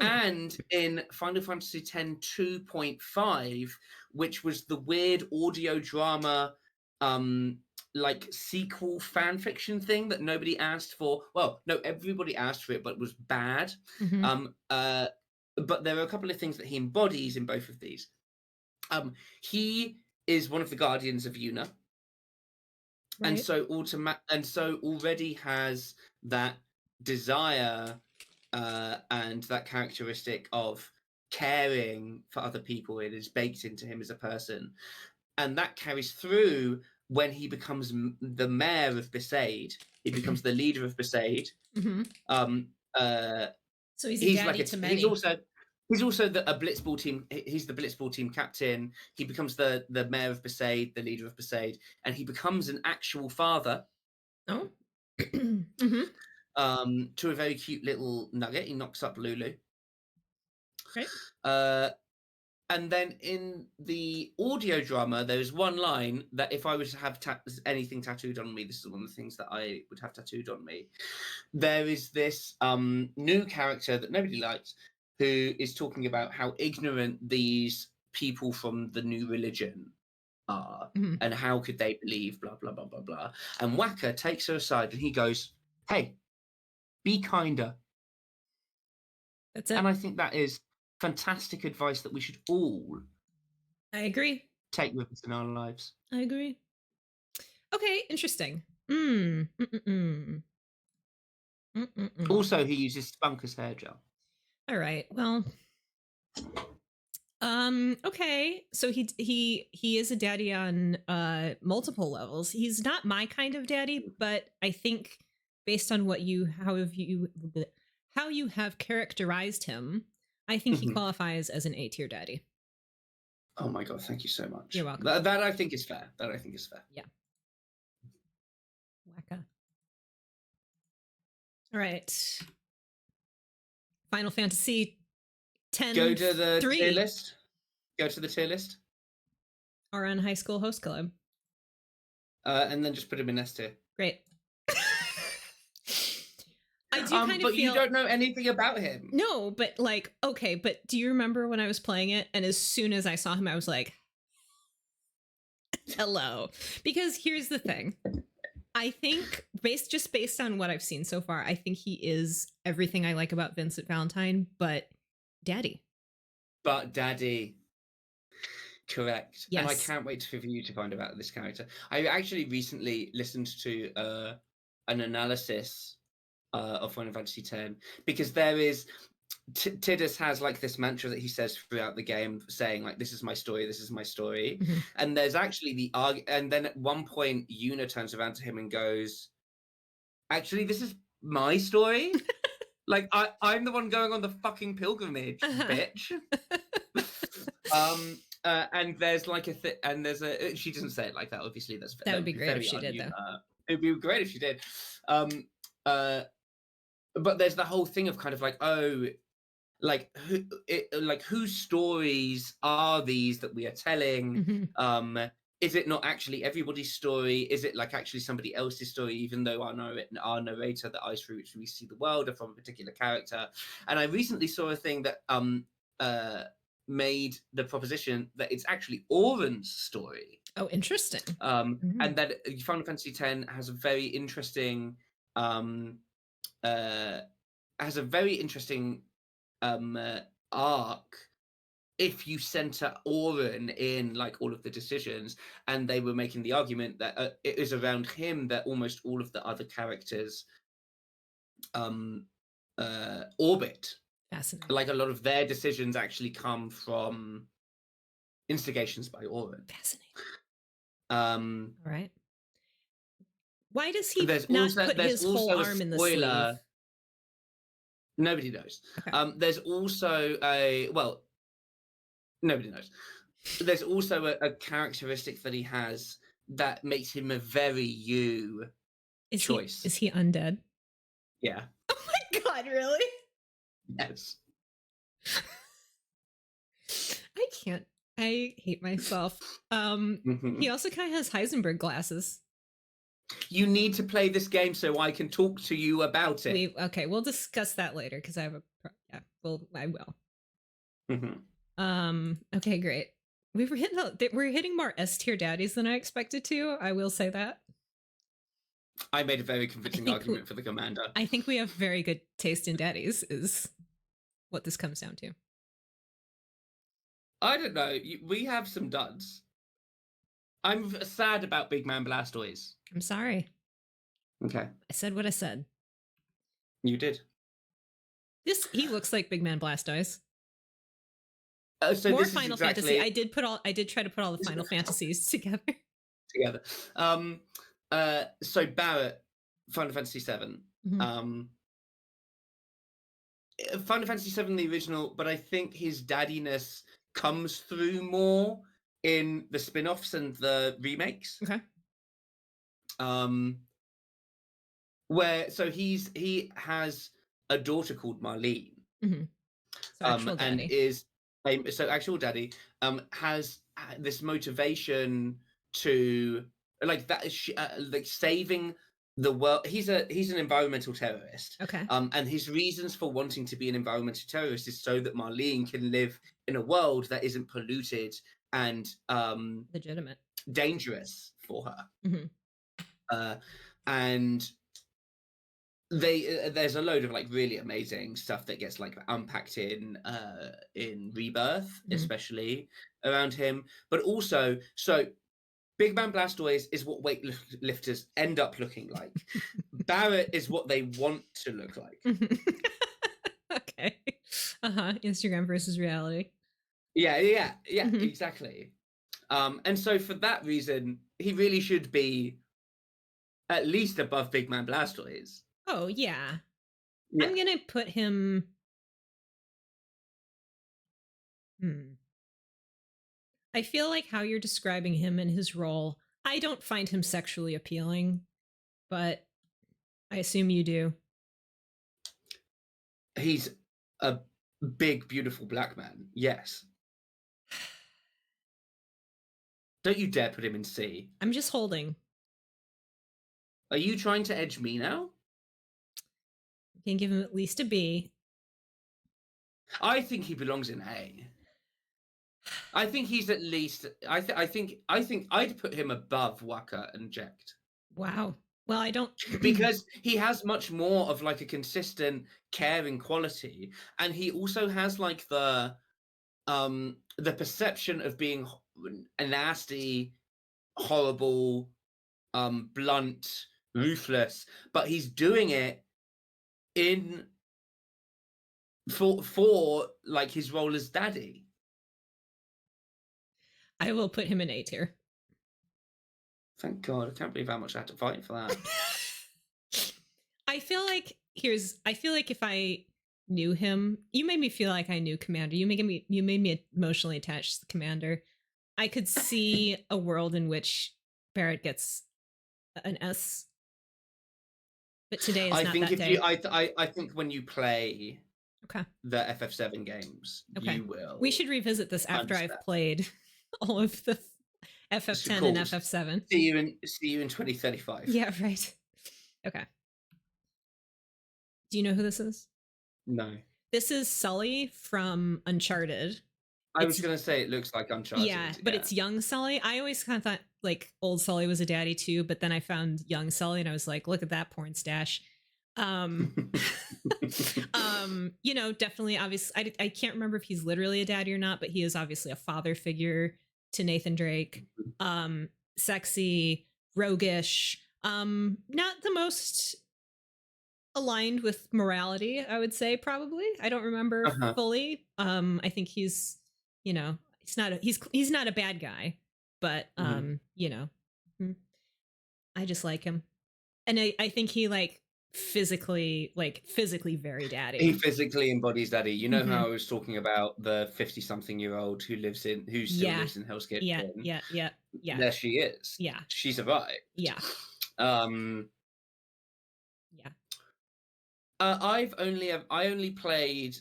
and in Final Fantasy X 2.5, which was the weird audio drama like sequel fan fiction thing that nobody asked for. Well, no, everybody asked for it, but it was bad. Mm-hmm. But there are a couple of things that he embodies in both of these. He is one of the guardians of Yuna. Right. And so already has that desire and that characteristic of caring for other people. It is baked into him as a person, and that carries through when he becomes the mayor of Buccees. He becomes the leader of Buccees. Mm-hmm. So he's like to many. He's also a Blitzball team. He's the Blitzball team captain. He becomes the mayor of Buccees, the leader of Buccees, and he becomes an actual father. Oh. Mm-hmm. To a very cute little nugget. He knocks up Lulu. Right. And then in the audio drama, there's one line that if I was to have anything tattooed on me, this is one of the things that I would have tattooed on me. There is this new character that nobody likes, who is talking about how ignorant these people from the new religion are, and how could they believe, blah, blah, blah, blah, blah. And Wakka takes her aside and he goes, hey, be kinder. That's it. And I think that is fantastic advice that we should all I agree. Take with us in our lives. I agree. Okay, interesting. Also, he uses spunk as hair gel. All right. Well, okay. So he is a daddy on multiple levels. He's not my kind of daddy, but I think based on how you have characterized him, I think he qualifies as an A-tier daddy. Oh my god, thank you so much. You're welcome. That I think is fair. Yeah. Wakka. All right. Final Fantasy 10. Go to the tier list. Go to the tier list. Or on High School Host Club. And then just put him in S tier. Great. I do kind of but feel... you don't know anything about him. No, but like, okay, but do you remember when I was playing it and as soon as I saw him, I was like, hello. Because here's the thing. I think based on what I've seen so far, I think he is everything I like about Vincent Valentine, but daddy. But daddy. Correct. Yes. And I can't wait for you to find out about this character. I actually recently listened to an analysis of Final Fantasy X, because there is Tidus has like this mantra that he says throughout the game, saying like, "This is my story. This is my story." Mhm. And there's actually and then at one point, Yuna turns around to him and goes, "Actually, this is my story. Like I'm the one going on the fucking pilgrimage, bitch." And there's like she doesn't say it like that. Obviously, that would be great if she did, though. It'd be great if she did. But there's the whole thing of kind of like, oh, like whose stories are these that we are telling? Mm-hmm. Is it not actually everybody's story? Is it like actually somebody else's story, even though our narrator, the eyes through which we see the world, are from a particular character? And I recently saw a thing that made the proposition that it's actually Auron's story. Oh, interesting. Mm-hmm. And that Final Fantasy X has a very interesting arc if you center Auron in like all of the decisions. And they were making the argument that it is around him that almost all of the other characters orbit. Fascinating. Like a lot of their decisions actually come from instigations by Auron. Fascinating. All right. Why does he not put his whole arm in the sleeve? Nobody knows. Okay. There's also nobody knows. There's also a characteristic that he has that makes him a very you choice. Is he undead? Yeah. Oh my god, really? Yes. I can't. I hate myself. He also kind of has Heisenberg glasses. You need to play this game so I can talk to you about it. We'll discuss that later because I have I will. Mm-hmm. Okay, great. We're hitting more S tier daddies than I expected to. I will say that. I made a very convincing argument for the commander. I think we have very good taste in daddies, is what this comes down to. I don't know. We have some duds. I'm sad about Big Man Blastoise. I'm sorry. Okay. I said what I said. You did. He looks like Big Man Blastoise. So more Final Fantasy. I did try to put all the Final Fantasies together. So Barrett, Final Fantasy VII. Mm-hmm. Final Fantasy VII, the original, but I think his daddiness comes through more in the spin-offs and the remakes. Okay. He has a daughter called Marlene. Mm-hmm. So actual daddy. Actual daddy has this motivation to like that like saving the world. He's an environmental terrorist. Okay. And his reasons for wanting to be an environmental terrorist is so that Marlene can live in a world that isn't polluted and legitimate, dangerous for her. Mm-hmm. And there's a load of like really amazing stuff that gets like unpacked in Rebirth, mm-hmm. especially around him, but also Big Man Blastoise is what weightlifters end up looking like. Barrett is what they want to look like. Okay. Instagram versus reality. Yeah, mm-hmm. Exactly. And so for that reason, he really should be at least above Big Man Blastoise. Oh, yeah. I'm going to put him... I feel like how you're describing him and his role, I don't find him sexually appealing, but I assume you do. He's a big, beautiful black man. Yes. Don't you dare put him in C. I'm just holding. Are you trying to edge me now? You can give him at least a B. I think he belongs in A. I think he's at least. I think I'd put him above Waka and Jekt. Wow. Well, I don't because he has much more of like a consistent caring quality, and he also has like the perception of being a nasty, horrible, blunt, ruthless, but he's doing it in for like his role as daddy. I will put him in A tier. Thank God. I can't believe how much I had to fight for that. I feel like if I knew him, you made me feel like I knew Commander. You made me emotionally attached to the Commander. I could see a world in which Barrett gets an S. But today is not that day. I think when you play the FF7 games, you will. We should revisit this after I've played all of the FF10 and FF7. See you in 2035. Yeah, right. Okay. Do you know who this is? No. This is Sully from Uncharted. I was going to say it looks like Uncharted. Yeah, but it's young Sully. I always kind of thought like old Sully was a daddy too, but then I found young Sully and I was like, look at that porn stash. You know, definitely, obviously, I can't remember if he's literally a daddy or not, but he is obviously a father figure to Nathan Drake. Sexy, roguish, not the most aligned with morality, I would say, probably. I don't remember fully. I think he's, you know, he's not a bad guy, but you know, I just like him. And I think he like physically very daddy. He physically embodies daddy. You know how I was talking about the 50-something-year-old who still lives in Hell's Kitchen. Yeah. There she is. Yeah. She survived. Yeah. I only played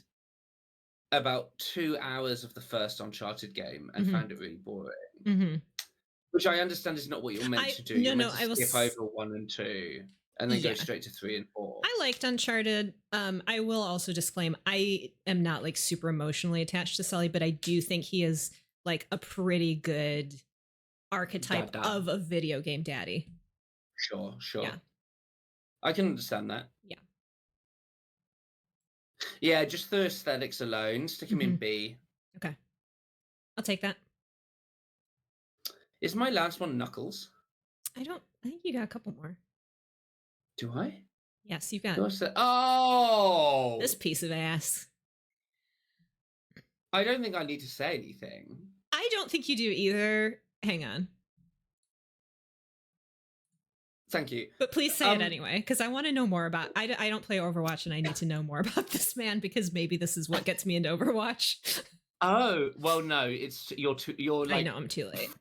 about 2 hours of the first Uncharted game and found it really boring. Which I understand is not what you're meant to do. You're meant to skip over 1 and 2 and then go straight to 3 and 4. I liked Uncharted. I will also disclaim I am not like super emotionally attached to Sully, but I do think he is like a pretty good archetype of a video game daddy. Sure. Yeah. I can understand that. Yeah. Yeah, just the aesthetics alone, stick him in B. Okay. I'll take that. Is my last one Knuckles? I think you got a couple more. Do I? Yes, you got. Oh! This piece of ass. I don't think I need to say anything. I don't think you do either. Hang on. Thank you. But please say it anyway, because I want to know more about. I don't play Overwatch, and I need to know more about this man because maybe this is what gets me into Overwatch. Oh well, no, it's you're like. I know I'm too late.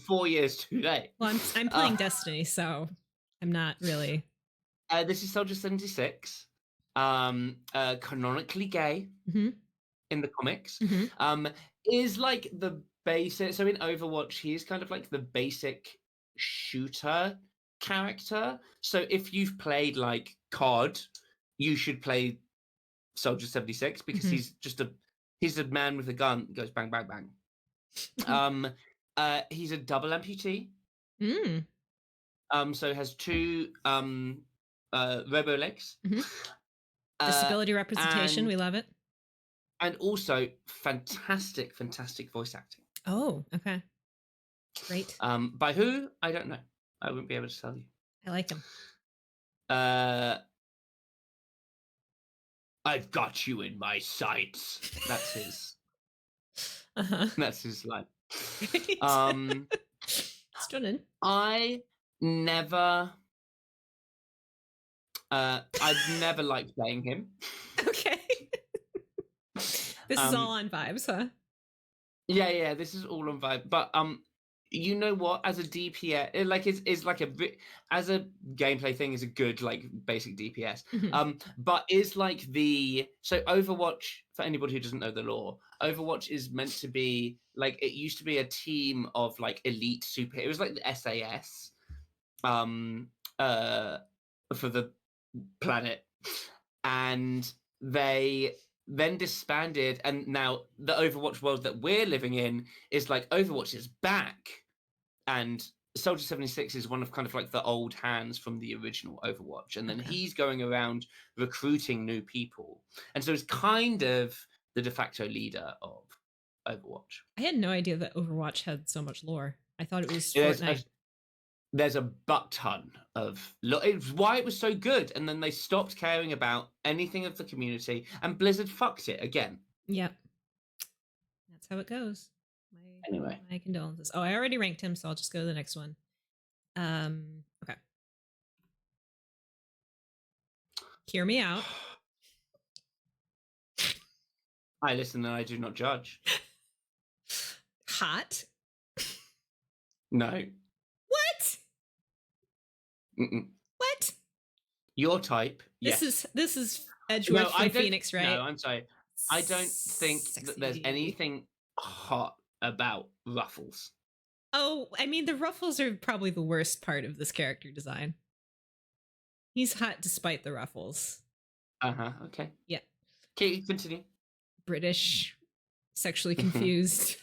4 years too late. Well, I'm playing Destiny, so I'm not really. This is Soldier 76, canonically gay in the comics. Is like the basic. So in Overwatch, he's kind of like the basic shooter character. So if you've played like COD, you should play Soldier 76 because he's a man with a gun that goes bang bang bang. He's a double amputee. So has 2 robo legs. Disability representation, we love it. And also fantastic voice acting. Oh, okay. Great. By who? I don't know. I wouldn't be able to tell you. I like him. I've got you in my sights. That's his. That's his line. Stunning. I've never liked playing him. Okay. This is all on vibes, huh? Yeah, this is all on vibe. But you know what? As a DPS, like is like as a gameplay thing is a good like basic DPS. But is like so Overwatch, for anybody who doesn't know the lore, Overwatch is meant to be like it used to be a team of like elite super. It was like the SAS, for the planet, and they then disbanded, and now the Overwatch world that we're living in is like Overwatch is back, and Soldier 76 is one of kind of like the old hands from the original Overwatch, and then he's going around recruiting new people, and so he's kind of the de facto leader of Overwatch. I had no idea that Overwatch had so much lore. I thought it was Fortnite. There's a butt ton of. It's why it was so good, and then they stopped caring about anything of the community, and Blizzard fucked it again. Yep, that's how it goes. Anyway, my condolences. Oh, I already ranked him, so I'll just go to the next one. Okay. Hear me out. I listen and I do not judge. Hot? No. What? Mm-mm. What? Your type? This yes. This is Edgeworth from Phoenix, right? No, I'm sorry. I don't think that there's anything hot about Ruffles. Oh, I mean, the ruffles are probably the worst part of this character design. He's hot despite the ruffles. Okay. Yeah. Okay, continue. British, sexually confused.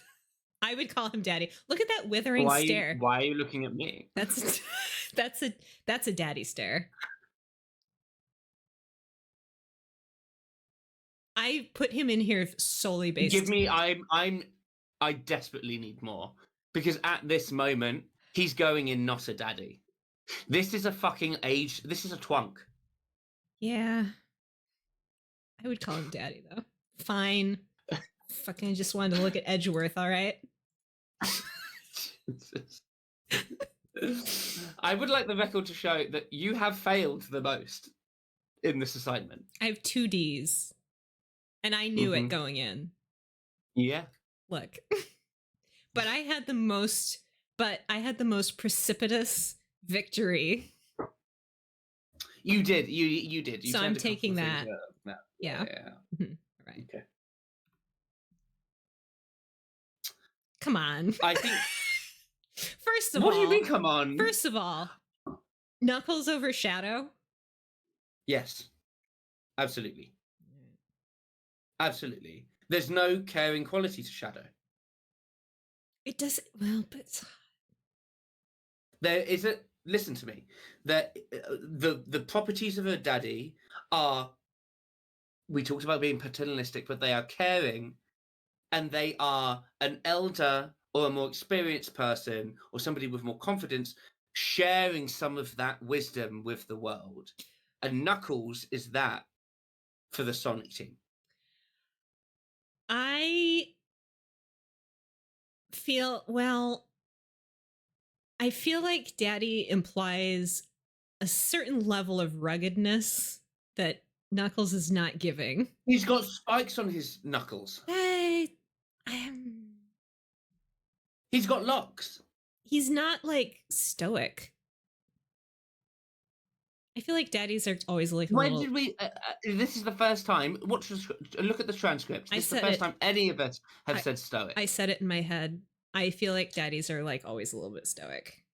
I would call him daddy. Look at that withering stare. Why are you looking at me? That's a daddy stare. I put him in here solely based. Give me. I desperately need more, because at this moment he's going in not a daddy. This is a fucking age. This is a twunk. Yeah. I would call him daddy though. Fine. Fucking just wanted to look at Edgeworth, all right? I would like the record to show that you have failed the most in this assignment. I have 2 Ds. And I knew it going in. Yeah. Look. But I had the most precipitous victory. You did. You did. You so I'm taking that. Yeah. Mm-hmm. Right. Okay. Come on. I think. First of all. What do you mean, come on? First of all, Knuckles over Shadow? Yes. Absolutely. Absolutely. There's no caring quality to Shadow. It doesn't. Well, but there is a. Listen to me. The properties of a daddy are. We talked about being paternalistic, but they are caring, and they are an elder or a more experienced person or somebody with more confidence sharing some of that wisdom with the world. And Knuckles is that for the Sonic team. I feel like daddy implies a certain level of ruggedness that Knuckles is not giving. He's got spikes on his knuckles. He's got locks. He's not like stoic. I feel like daddies are always like. Did we? This is the first time. Look at the transcript. This is the first time any of us have said stoic. I said it in my head. I feel like daddies are like always a little bit stoic.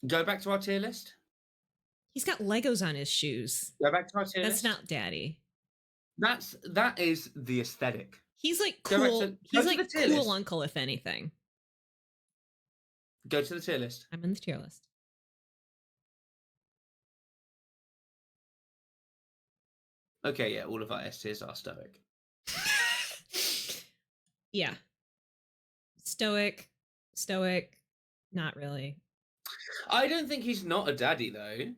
Go back to our tier list. He's got Legos on his shoes. Go back to our tier list. That's not daddy. That is the aesthetic. He's like cool. He's like cool uncle, if anything. Go to the tier list. I'm in the tier list. Okay, yeah, all of our S tiers are stoic. Yeah. Stoic, not really. I don't think he's not a daddy, though.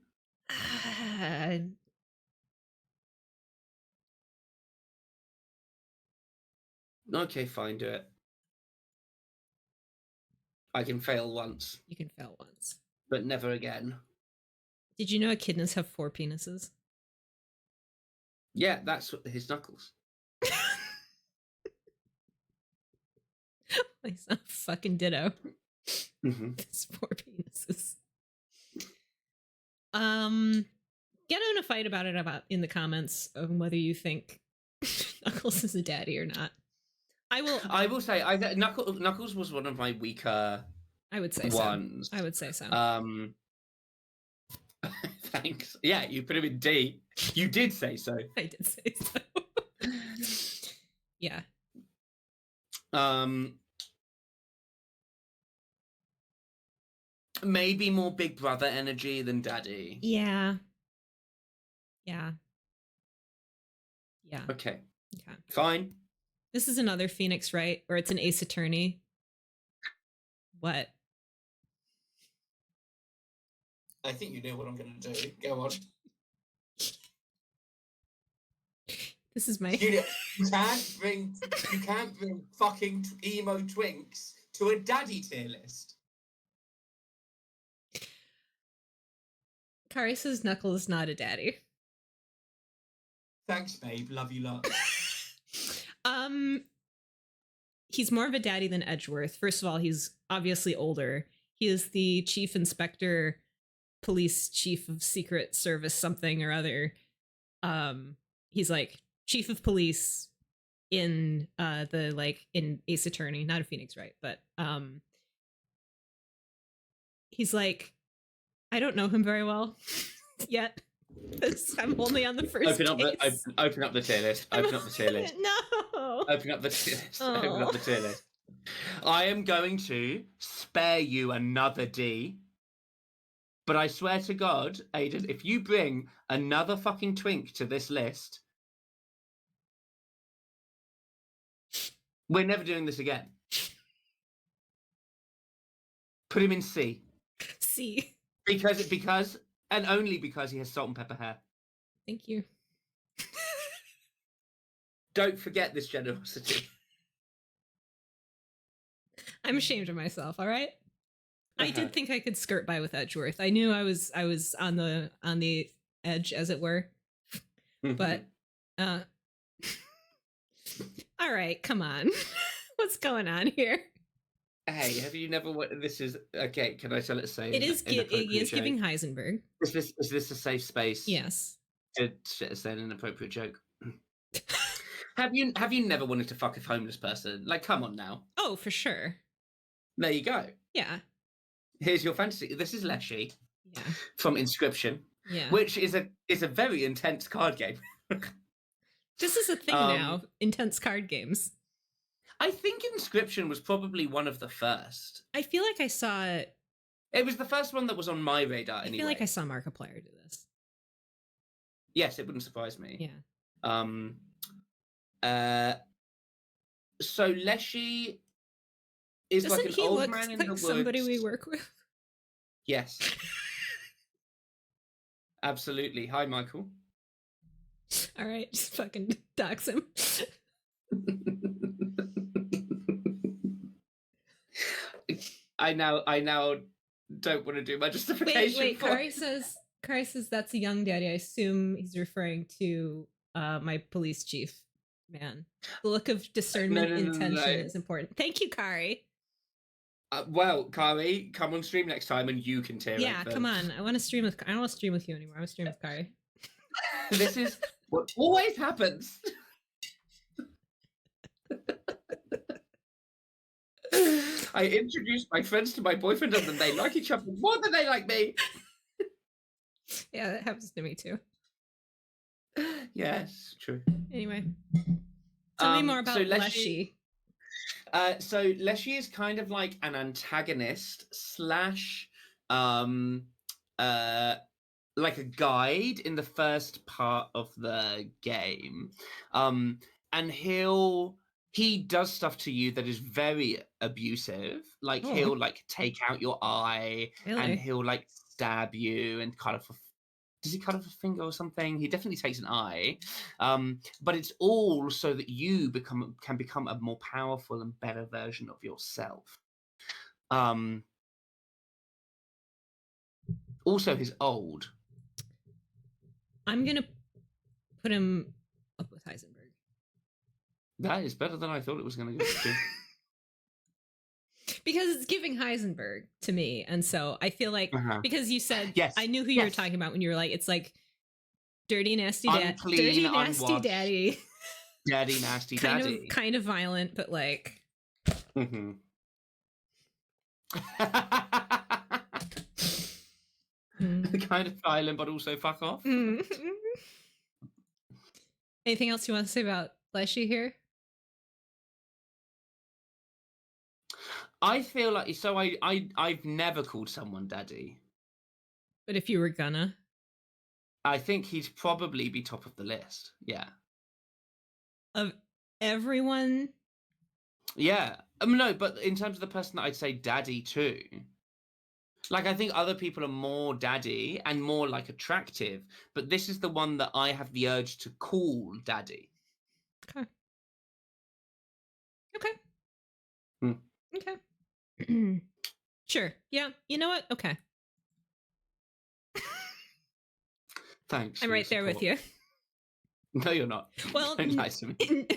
Okay, fine, do it. I can fail once. You can fail once. But never again. Did you know echidnas have 4 penises? Yeah, that's his knuckles. It's a fucking ditto. It's 4 penises. Get in a fight about it in the comments of whether you think Knuckles is a daddy or not. I will say Knuckles was one of my weaker. I would say ones. So. I would say so. Thanks. Yeah, you put him in D. You did say so. I did say so. Yeah. maybe more big brother energy than daddy. Yeah. Okay. Fine. This is another Phoenix, right? Or it's an Ace Attorney. What? I think you know what I'm going to do. Go on. This is my. You can't bring fucking emo twinks to a daddy tier list. Kari says Knuckle is not a daddy. Thanks, babe. Love you lot. He's more of a daddy than Edgeworth. First of all, he's obviously older. He is the chief inspector, police chief of Secret Service something or other. He's like chief of police in in Ace Attorney, not a Phoenix, right? But he's like, I don't know him very well yet. I'm only on the first open up the tier list. Open up the tier list. No. Open up the tier list. Open up the tier list. I am going to spare you another D. But I swear to God, Aiden, if you bring another fucking twink to this list, we're never doing this again. Put him in C. C. Because and only because he has salt and pepper hair. Thank you. Don't forget this generosity. I'm ashamed of myself, all right? I did think I could skirt by with Edgeworth. I knew I was on the edge, as it were. But all right, come on. What's going on here? Hey, have you never? This is okay. Can I tell it? Say it is giving Heisenberg. Is this a safe space? Yes. To say an inappropriate joke. Have you never wanted to fuck a homeless person? Like, come on now. Oh, for sure. There you go. Yeah. Here's your fantasy. This is Leshy. Yeah. From Inscription. Yeah. Which is a very intense card game. This is a thing now. Intense card games. I think Inscription was probably one of the first. I feel like I saw it. It was the first one that was on my radar. I feel like I saw Markiplier do this. Yes, it wouldn't surprise me. Yeah. So Leshy is Doesn't like an old man in the woods. Somebody we work with. Yes. Absolutely. Hi, Michael. All right, just fucking dox him. I now don't want to do my justification. Wait. Kari says that's a young daddy. I assume he's referring to my police chief man. The look of discernment, intention is important. Thank you, Kari. Well, Kari, come on stream next time and you can tear it. Yeah, come on. I want to stream with. I don't want to stream with you anymore. I want to stream with Kari. This is what always happens. I introduced my friends to my boyfriend and they like each other more than they like me. Yeah, that happens to me too. Yes, true. Anyway, tell me more about Leshy. So Leshy is kind of like an antagonist / like a guide in the first part of the game. And he does stuff to you that is very abusive. Like he'll like take out your eye, and he'll like stab you and cut off does he cut off a finger or something? He definitely takes an eye. But it's all so that you can become a more powerful and better version of yourself. Also, he's old. I'm gonna put him up with Heisenberg. That is better than I thought it was going to go to. Because it's giving Heisenberg to me. And so I feel like, because you said, yes, I knew who you were talking about when you were like, it's like dirty, nasty daddy. Dirty, nasty daddy. Daddy, nasty daddy. Kind of violent, but like. Mm-hmm. Kind of violent, but also fuck off. Anything else you want to say about Leshy here? I feel like I've never called someone daddy. But if you were gonna, I think he'd probably be top of the list. Yeah. Of everyone. Yeah. No, but in terms of the person that I'd say daddy to, like, I think other people are more daddy and more like attractive, but this is the one that I have the urge to call daddy. Okay. Okay. Hmm. Okay. Sure. Yeah. You know what? Okay. Thanks. I'm right there with you. No, you're not. Well, Don't lie to me.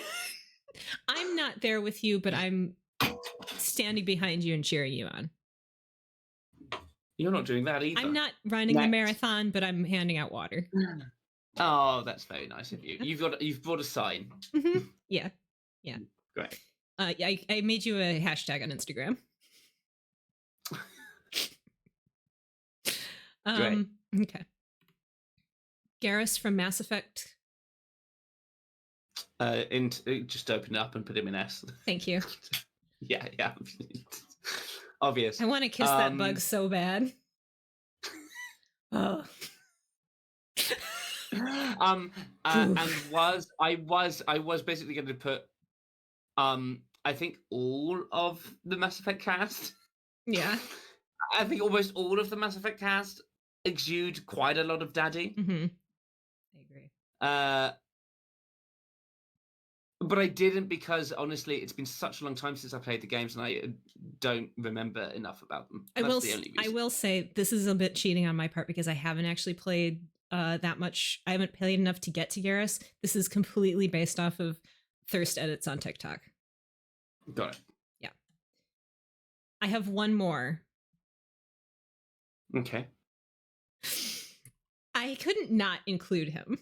I'm not there with you, but I'm standing behind you and cheering you on. You're not doing that either. I'm not running a marathon, but I'm handing out water. Oh, that's very nice of you. You've brought a sign. Mm-hmm. Yeah. Great. I made you a hashtag on Instagram. Great. Okay. Garrus from Mass Effect. Just open it up and put him in S. Thank you. Yeah. Obvious. I want to kiss that bug so bad. Oh. And I was basically going to put I think all of the Mass Effect cast. Yeah. I think almost all of the Mass Effect cast exude quite a lot of daddy. Mm-hmm. I agree. But I didn't because honestly, it's been such a long time since I played the games, and I don't remember enough about them. I will say this is a bit cheating on my part because I haven't actually played that much. I haven't played enough to get to Garrus. This is completely based off of thirst edits on TikTok. Got it. Yeah. I have one more. Okay. I couldn't not include him.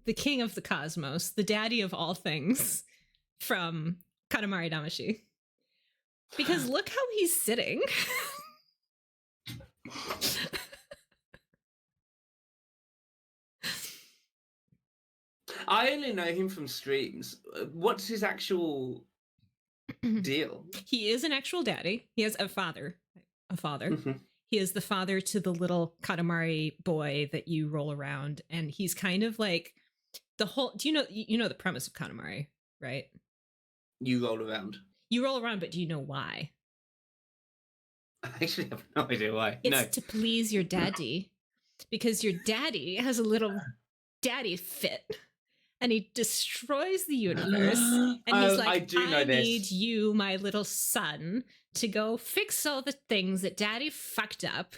The king of the cosmos, the daddy of all things, from Katamari Damacy. Because look how he's sitting. I only know him from streams. What's his actual deal? He is an actual daddy. He has a father. Mm-hmm. He is the father to the little Katamari boy that you roll around, and he's kind of like the whole. Do you know the premise of Katamari, right? You roll around. You roll around, but do you know why? I actually have no idea why. It's to please your daddy, because your daddy has a little daddy fit. And he destroys the universe. And he's like, I need you, my little son, to go fix all the things that daddy fucked up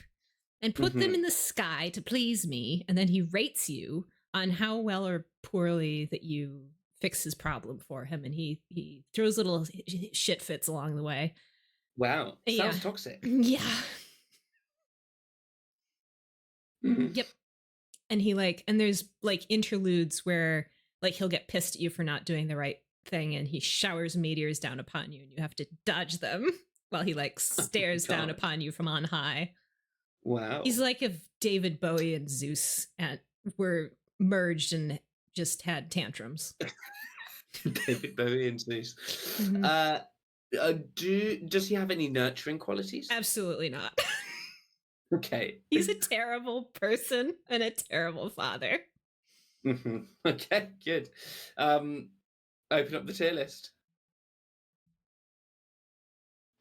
and put them in the sky to please me. And then he rates you on how well or poorly that you fix his problem for him. And he throws little shit fits along the way. Wow. Sounds toxic. Yeah. Yep. And and there's interludes where he'll get pissed at you for not doing the right thing, and he showers meteors down upon you, and you have to dodge them while he stares down upon you from on high. Wow. He's like if David Bowie and Zeus were merged and just had tantrums. David Bowie and Zeus. Does he have any nurturing qualities? Absolutely not. Okay. He's a terrible person and a terrible father. Okay, good. Open up the tier list.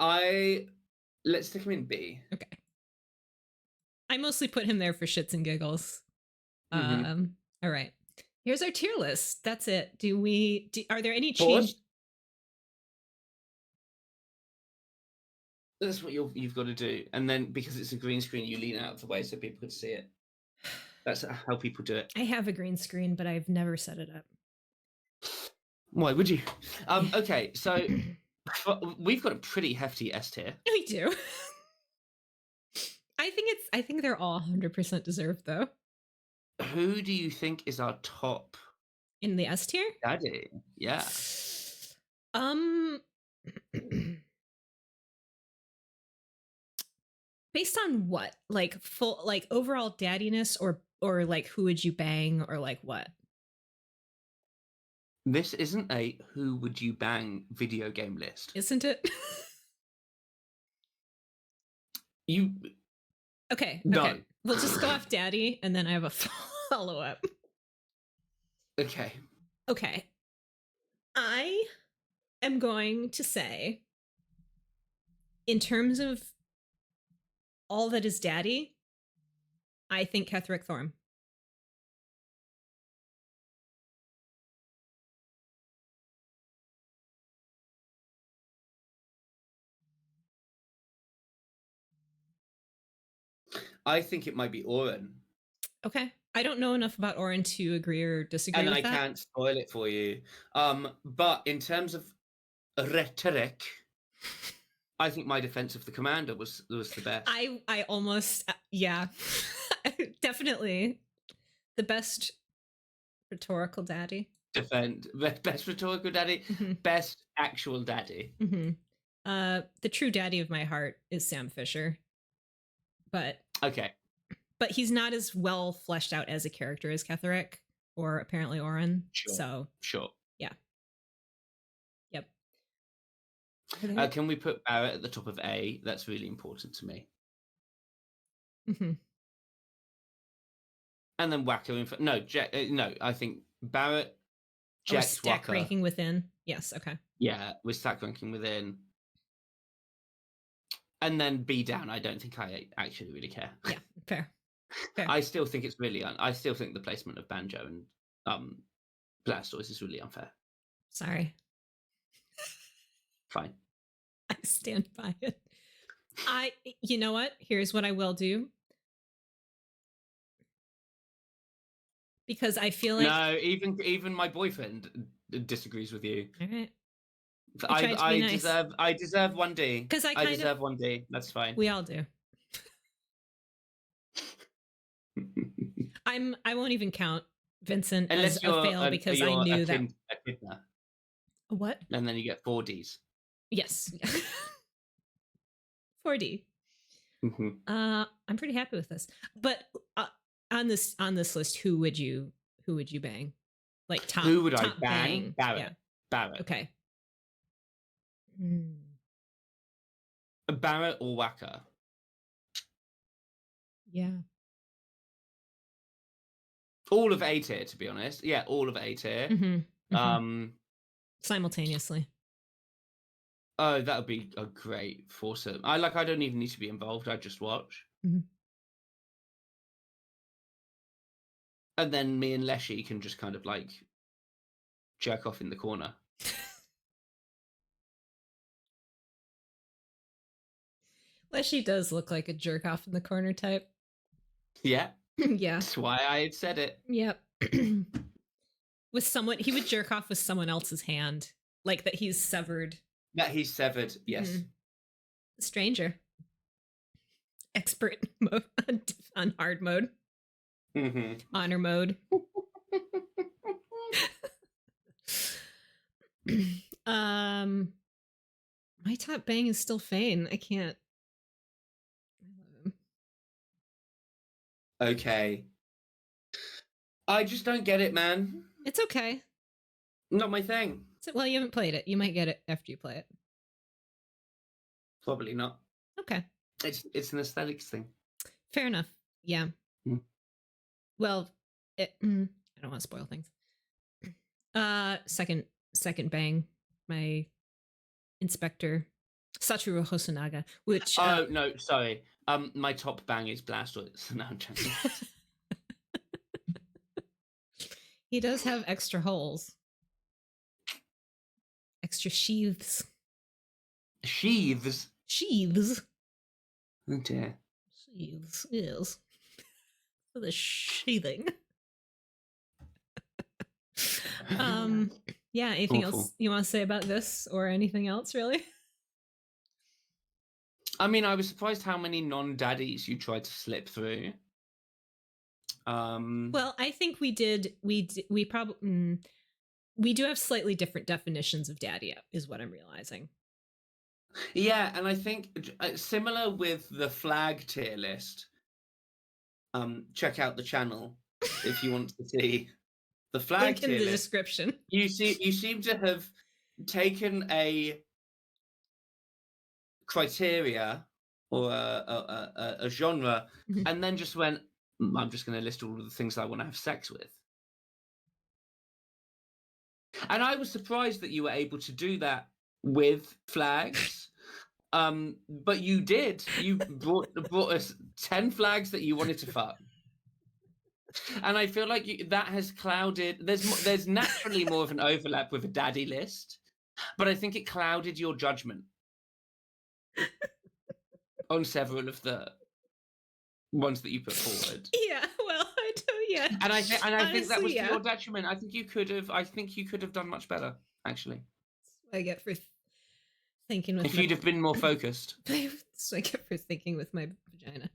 Let's stick him in B. Okay. I mostly put him there for shits and giggles. All right. Here's our tier list. That's it. Are there any changes? That's what you've got to do. And then because it's a green screen, you lean out of the way so people can see it. That's how people do it. I have a green screen, but I've never set it up. Why would you? Okay, so we've got a pretty hefty S tier. We do. I think they're all 100% deserved, though. Who do you think is our top in the S tier? Daddy, yeah. Based on what? Full overall daddiness or who would you bang or what? This isn't a who would you bang video game list. Isn't it? You... Okay. No. Okay. We'll just go off daddy, and then I have a follow-up. Okay. Okay. I am going to say, in terms of all that is daddy, I think Ketherick Thorm. I think it might be Oren. Okay. I don't know enough about Oren to agree or disagree and with I that. can't spoil it for you. But in terms of rhetoric, I think my defense of the commander was the best. I almost yeah. Definitely the best rhetorical daddy. Best rhetorical daddy, best actual daddy. The true daddy of my heart is Sam Fisher. But okay. But he's not as well fleshed out as a character as Ketherick or apparently Oren. Sure. So sure. Yeah. Yep. Can we put Barrett at the top of A? That's really important to me. And then Waka in no, no. I think Barrett, Jack, stack ranking within. Yes. Okay. Yeah, we're stack ranking within. And then B down. I don't think I actually really care. Yeah, fair. I still think it's really. I still think the placement of Banjo and Blastoise is really unfair. Sorry. Fine. I stand by it. You know what? Here's what I will do. Because I feel like no, even my boyfriend disagrees with you. All right. I deserve 1D. Because I deserve 1D. That's fine. We all do. I won't even count Vincent as a fail because I knew that. What? And then you get 4Ds. Yes. 4D. I'm pretty happy with this. But on this list, who would you bang? Like top. Who would top I bang? Barrett. Yeah. Barrett. Okay. Barrett or Waka? Yeah. All of A tier, to be honest. Yeah, all of A tier. Simultaneously. Oh, that would be a great foursome. I don't even need to be involved. I just watch. And then me and Leshy can just kind of like jerk off in the corner. Leshy does look like a jerk off in the corner type. Yeah. Yeah. That's why I had said it. Yep. With someone, he would jerk off with someone else's hand. Like that he's severed. That he's severed, yes. Stranger. Expert mode on hard mode. Honor mode. My top bang is still Fane. I can't. I love him. Okay. I just don't get it, man. It's okay. Not my thing. Well, you haven't played it. You might get it after you play it. Probably not. Okay. It's an aesthetics thing. Fair enough. Yeah. Well, I don't want to spoil things. Second bang, my inspector, Satoru Hosonaga, which no, sorry. My top bang is Blastoise. No, I'm joking. He does have extra holes. Extra sheaths. Sheaths? Sheaths. Oh dear. Sheaths, yes. For the sheathing. Yeah, anything else you want to say about this or anything else, really? I mean, I was surprised how many non-daddies you tried to slip through. Well, I think we do have slightly different definitions of daddy, is what I'm realizing. Yeah, and I think similar with the flag tier list. Check out the channel if you want to see the flag link in tier the list, description. You seem to have taken a criteria or a genre, and then just went, I'm just going to list all of the things I want to have sex with. And I was surprised that you were able to do that with flags. But you did. You brought us 10 flags that you wanted to fuck. And I feel like that has clouded. There's naturally more of an overlap with a daddy list, but I think it clouded your judgment on several of the ones that you put forward. Yeah, well, I don't. Yeah, and I think that was to your detriment. I think you could have done much better, actually. That's what I get for thinking with. If you'd have been more focused. That's what I get for thinking with my vagina.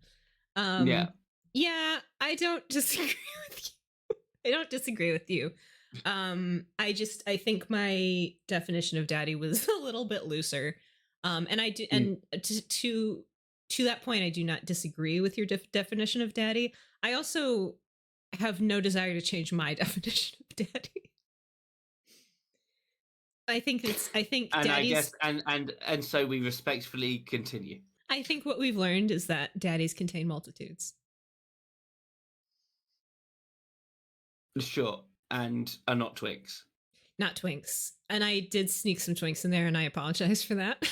Yeah, I don't disagree with you. I don't disagree with you. I think my definition of daddy was a little bit looser. And I do, and to that point, I do not disagree with your definition of daddy. I also have no desire to change my definition of daddy. I think and daddies, I guess and so we respectfully continue. I think what we've learned is that daddies contain multitudes. Sure, and are not twinks. Not twinks. And I did sneak some twinks in there, and I apologize for that.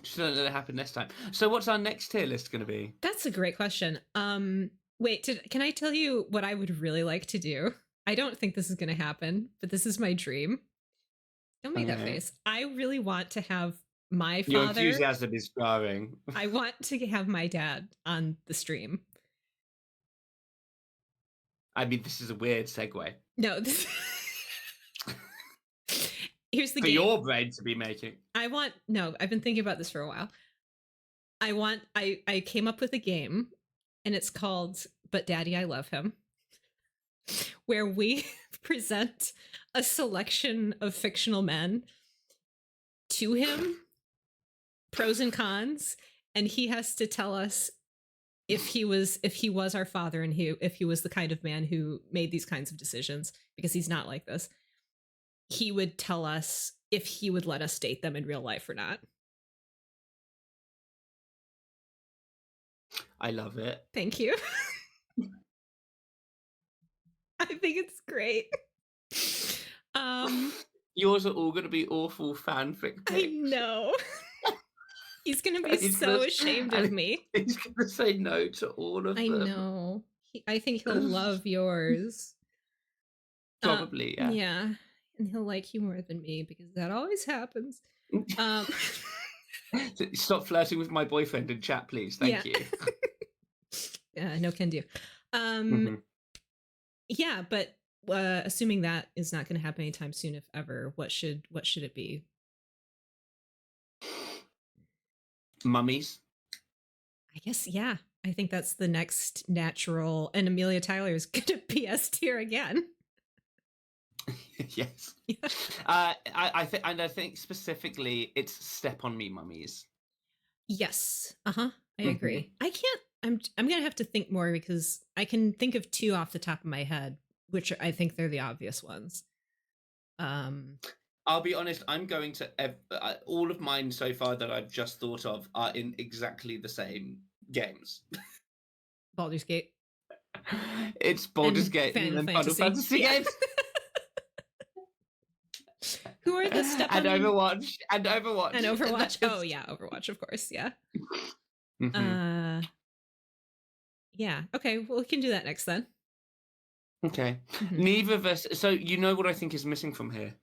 Just don't let it happen next time. So what's our next tier list going to be? That's a great question. Wait, can I tell you what I would really like to do? I don't think this is going to happen, but this is my dream. Don't make that face. I really want to have my father. Your enthusiasm is growing. I want to have my dad on the stream. I mean, this is a weird segue. No, here's the for game. Your brain to be making. I've been thinking about this for a while. I came up with a game, and it's called But Daddy, I Love Him, where we present a selection of fictional men to him, pros and cons, and he has to tell us if he was our father, and if he was the kind of man who made these kinds of decisions, because he's not like this. He would tell us if he would let us date them in real life or not. I love it. Thank you. I think it's great. Yours are all going to be awful fanfic pics. I know. He's going to be so ashamed of me. He's going to say no to all of them. I know. I think he'll love yours. Probably, yeah. Yeah. And he'll like you more than me, because that always happens. Stop flirting with my boyfriend in chat, please. Thank you. No can do. Yeah, but assuming that is not going to happen anytime soon, if ever, what should it be? Mummies. I guess, yeah. I think that's the next natural, and Amelia Tyler is going to be S tier again. Yes. Yeah. I think specifically it's Step on Me mummies. Yes. I agree. I can't. I'm gonna have to think more, because I can think of two off the top of my head, which I think they're the obvious ones. I'll be honest. I'm going to all of mine so far that I've just thought of are in exactly the same games. Baldur's Gate. It's Baldur's Gate and Final Fantasy games. Who are the Step and on Overwatch and Overwatch and Overwatch? Oh yeah, Overwatch, of course. Yeah. Yeah. Okay. Well, we can do that next then. Okay. Neither of us. So you know what I think is missing from here.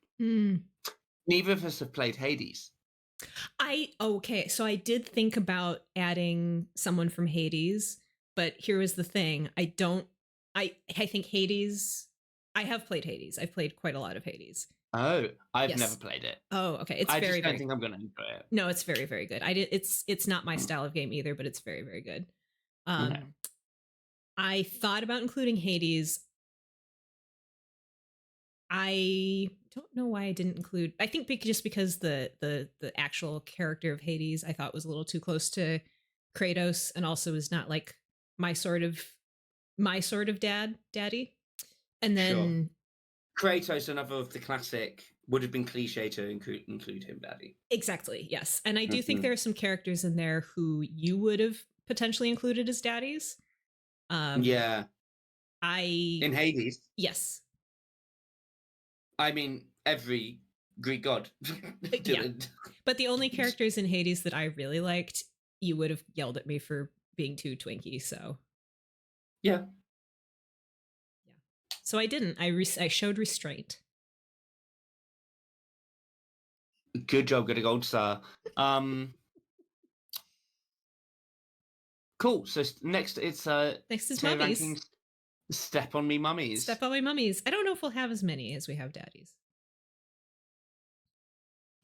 Neither of us have played Hades. So I did think about adding someone from Hades, but here was the thing. I think Hades. I have played Hades. I've played quite a lot of Hades. Oh, I've never played it. Oh, okay. I just don't think I'm going to enjoy it. No, it's very, very good. It's not my style of game either, but it's very, very good. I thought about including Hades. I don't know why I didn't include. I think just because the actual character of Hades I thought was a little too close to Kratos, and also is not like my sort of my sort of daddy. And then Kratos, another of the classic, would have been cliche to include him daddy. Exactly, yes. And I do think there are some characters in there who you would have potentially included as daddies. In Hades. Yes. I mean, every Greek god. Yeah. But the only characters in Hades that I really liked, you would have yelled at me for being too twinky, so. Yeah. So I didn't. I showed restraint. Good job, getting a gold star. Cool. So next it's next is mummies. Rankings, Step on Me Mummies. Step on My Mummies. I don't know if we'll have as many as we have daddies.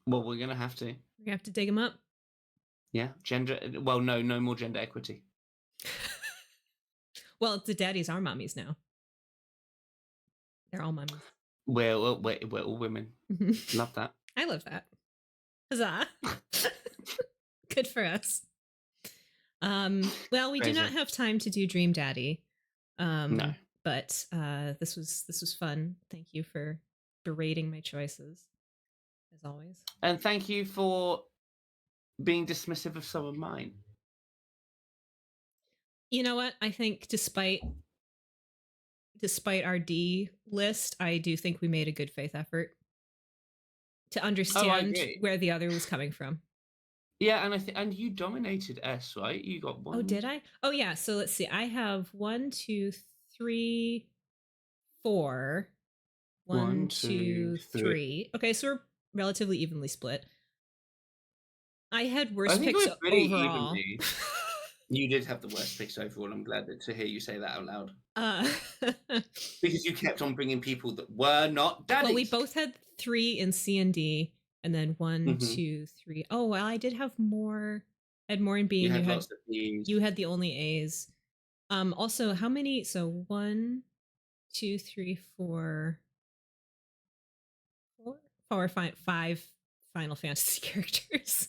Well, we're gonna have to. We're gonna have to dig them up. Yeah, gender. Well, no more gender equity. Well, the daddies are mummies now. They're all mummies. We're all women. Love that. I love that. Huzzah! Good for us. Well, we do not have time to do Dream Daddy. No. But this was fun. Thank you for berating my choices, as always. And thank you for being dismissive of some of mine. You know what? I think despite our D list, I do think we made a good faith effort to understand where the other was coming from. Yeah, and you dominated S, right? You got one. Oh, did I? Oh, yeah. So let's see. I have 1, 2, 3, 4. 1, 2, 3. Okay, so we're relatively evenly split. I had worse picks overall. You did have the worst picks overall. I'm glad to hear you say that out loud. Because you kept on bringing people that were not daddies. Well, we both had 3 in C and D, and then 1, 2, 3. Oh, well, I did have more. I had more in B, and you had the only A's. Also, how many? So 1, 2, 3, 4, 5 Final Fantasy characters.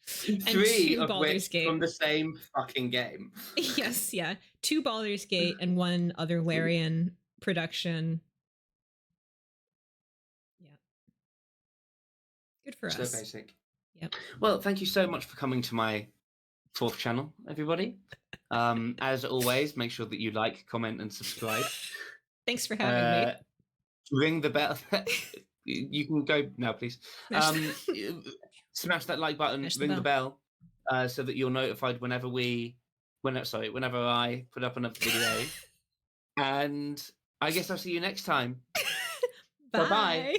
3 of which from the same fucking game. Yes, yeah. 2 Baldur's Gate and 1 other Larian production. Yeah. Good for us. So basic. Yep. Well, thank you so much for coming to my 4th channel, everybody. As always, make sure that you like, comment, and subscribe. Thanks for having me. Ring the bell. You can go now, please. Smash that like button, ring the bell, so that you're notified whenever I put up another video. And I guess I'll see you next time. Bye.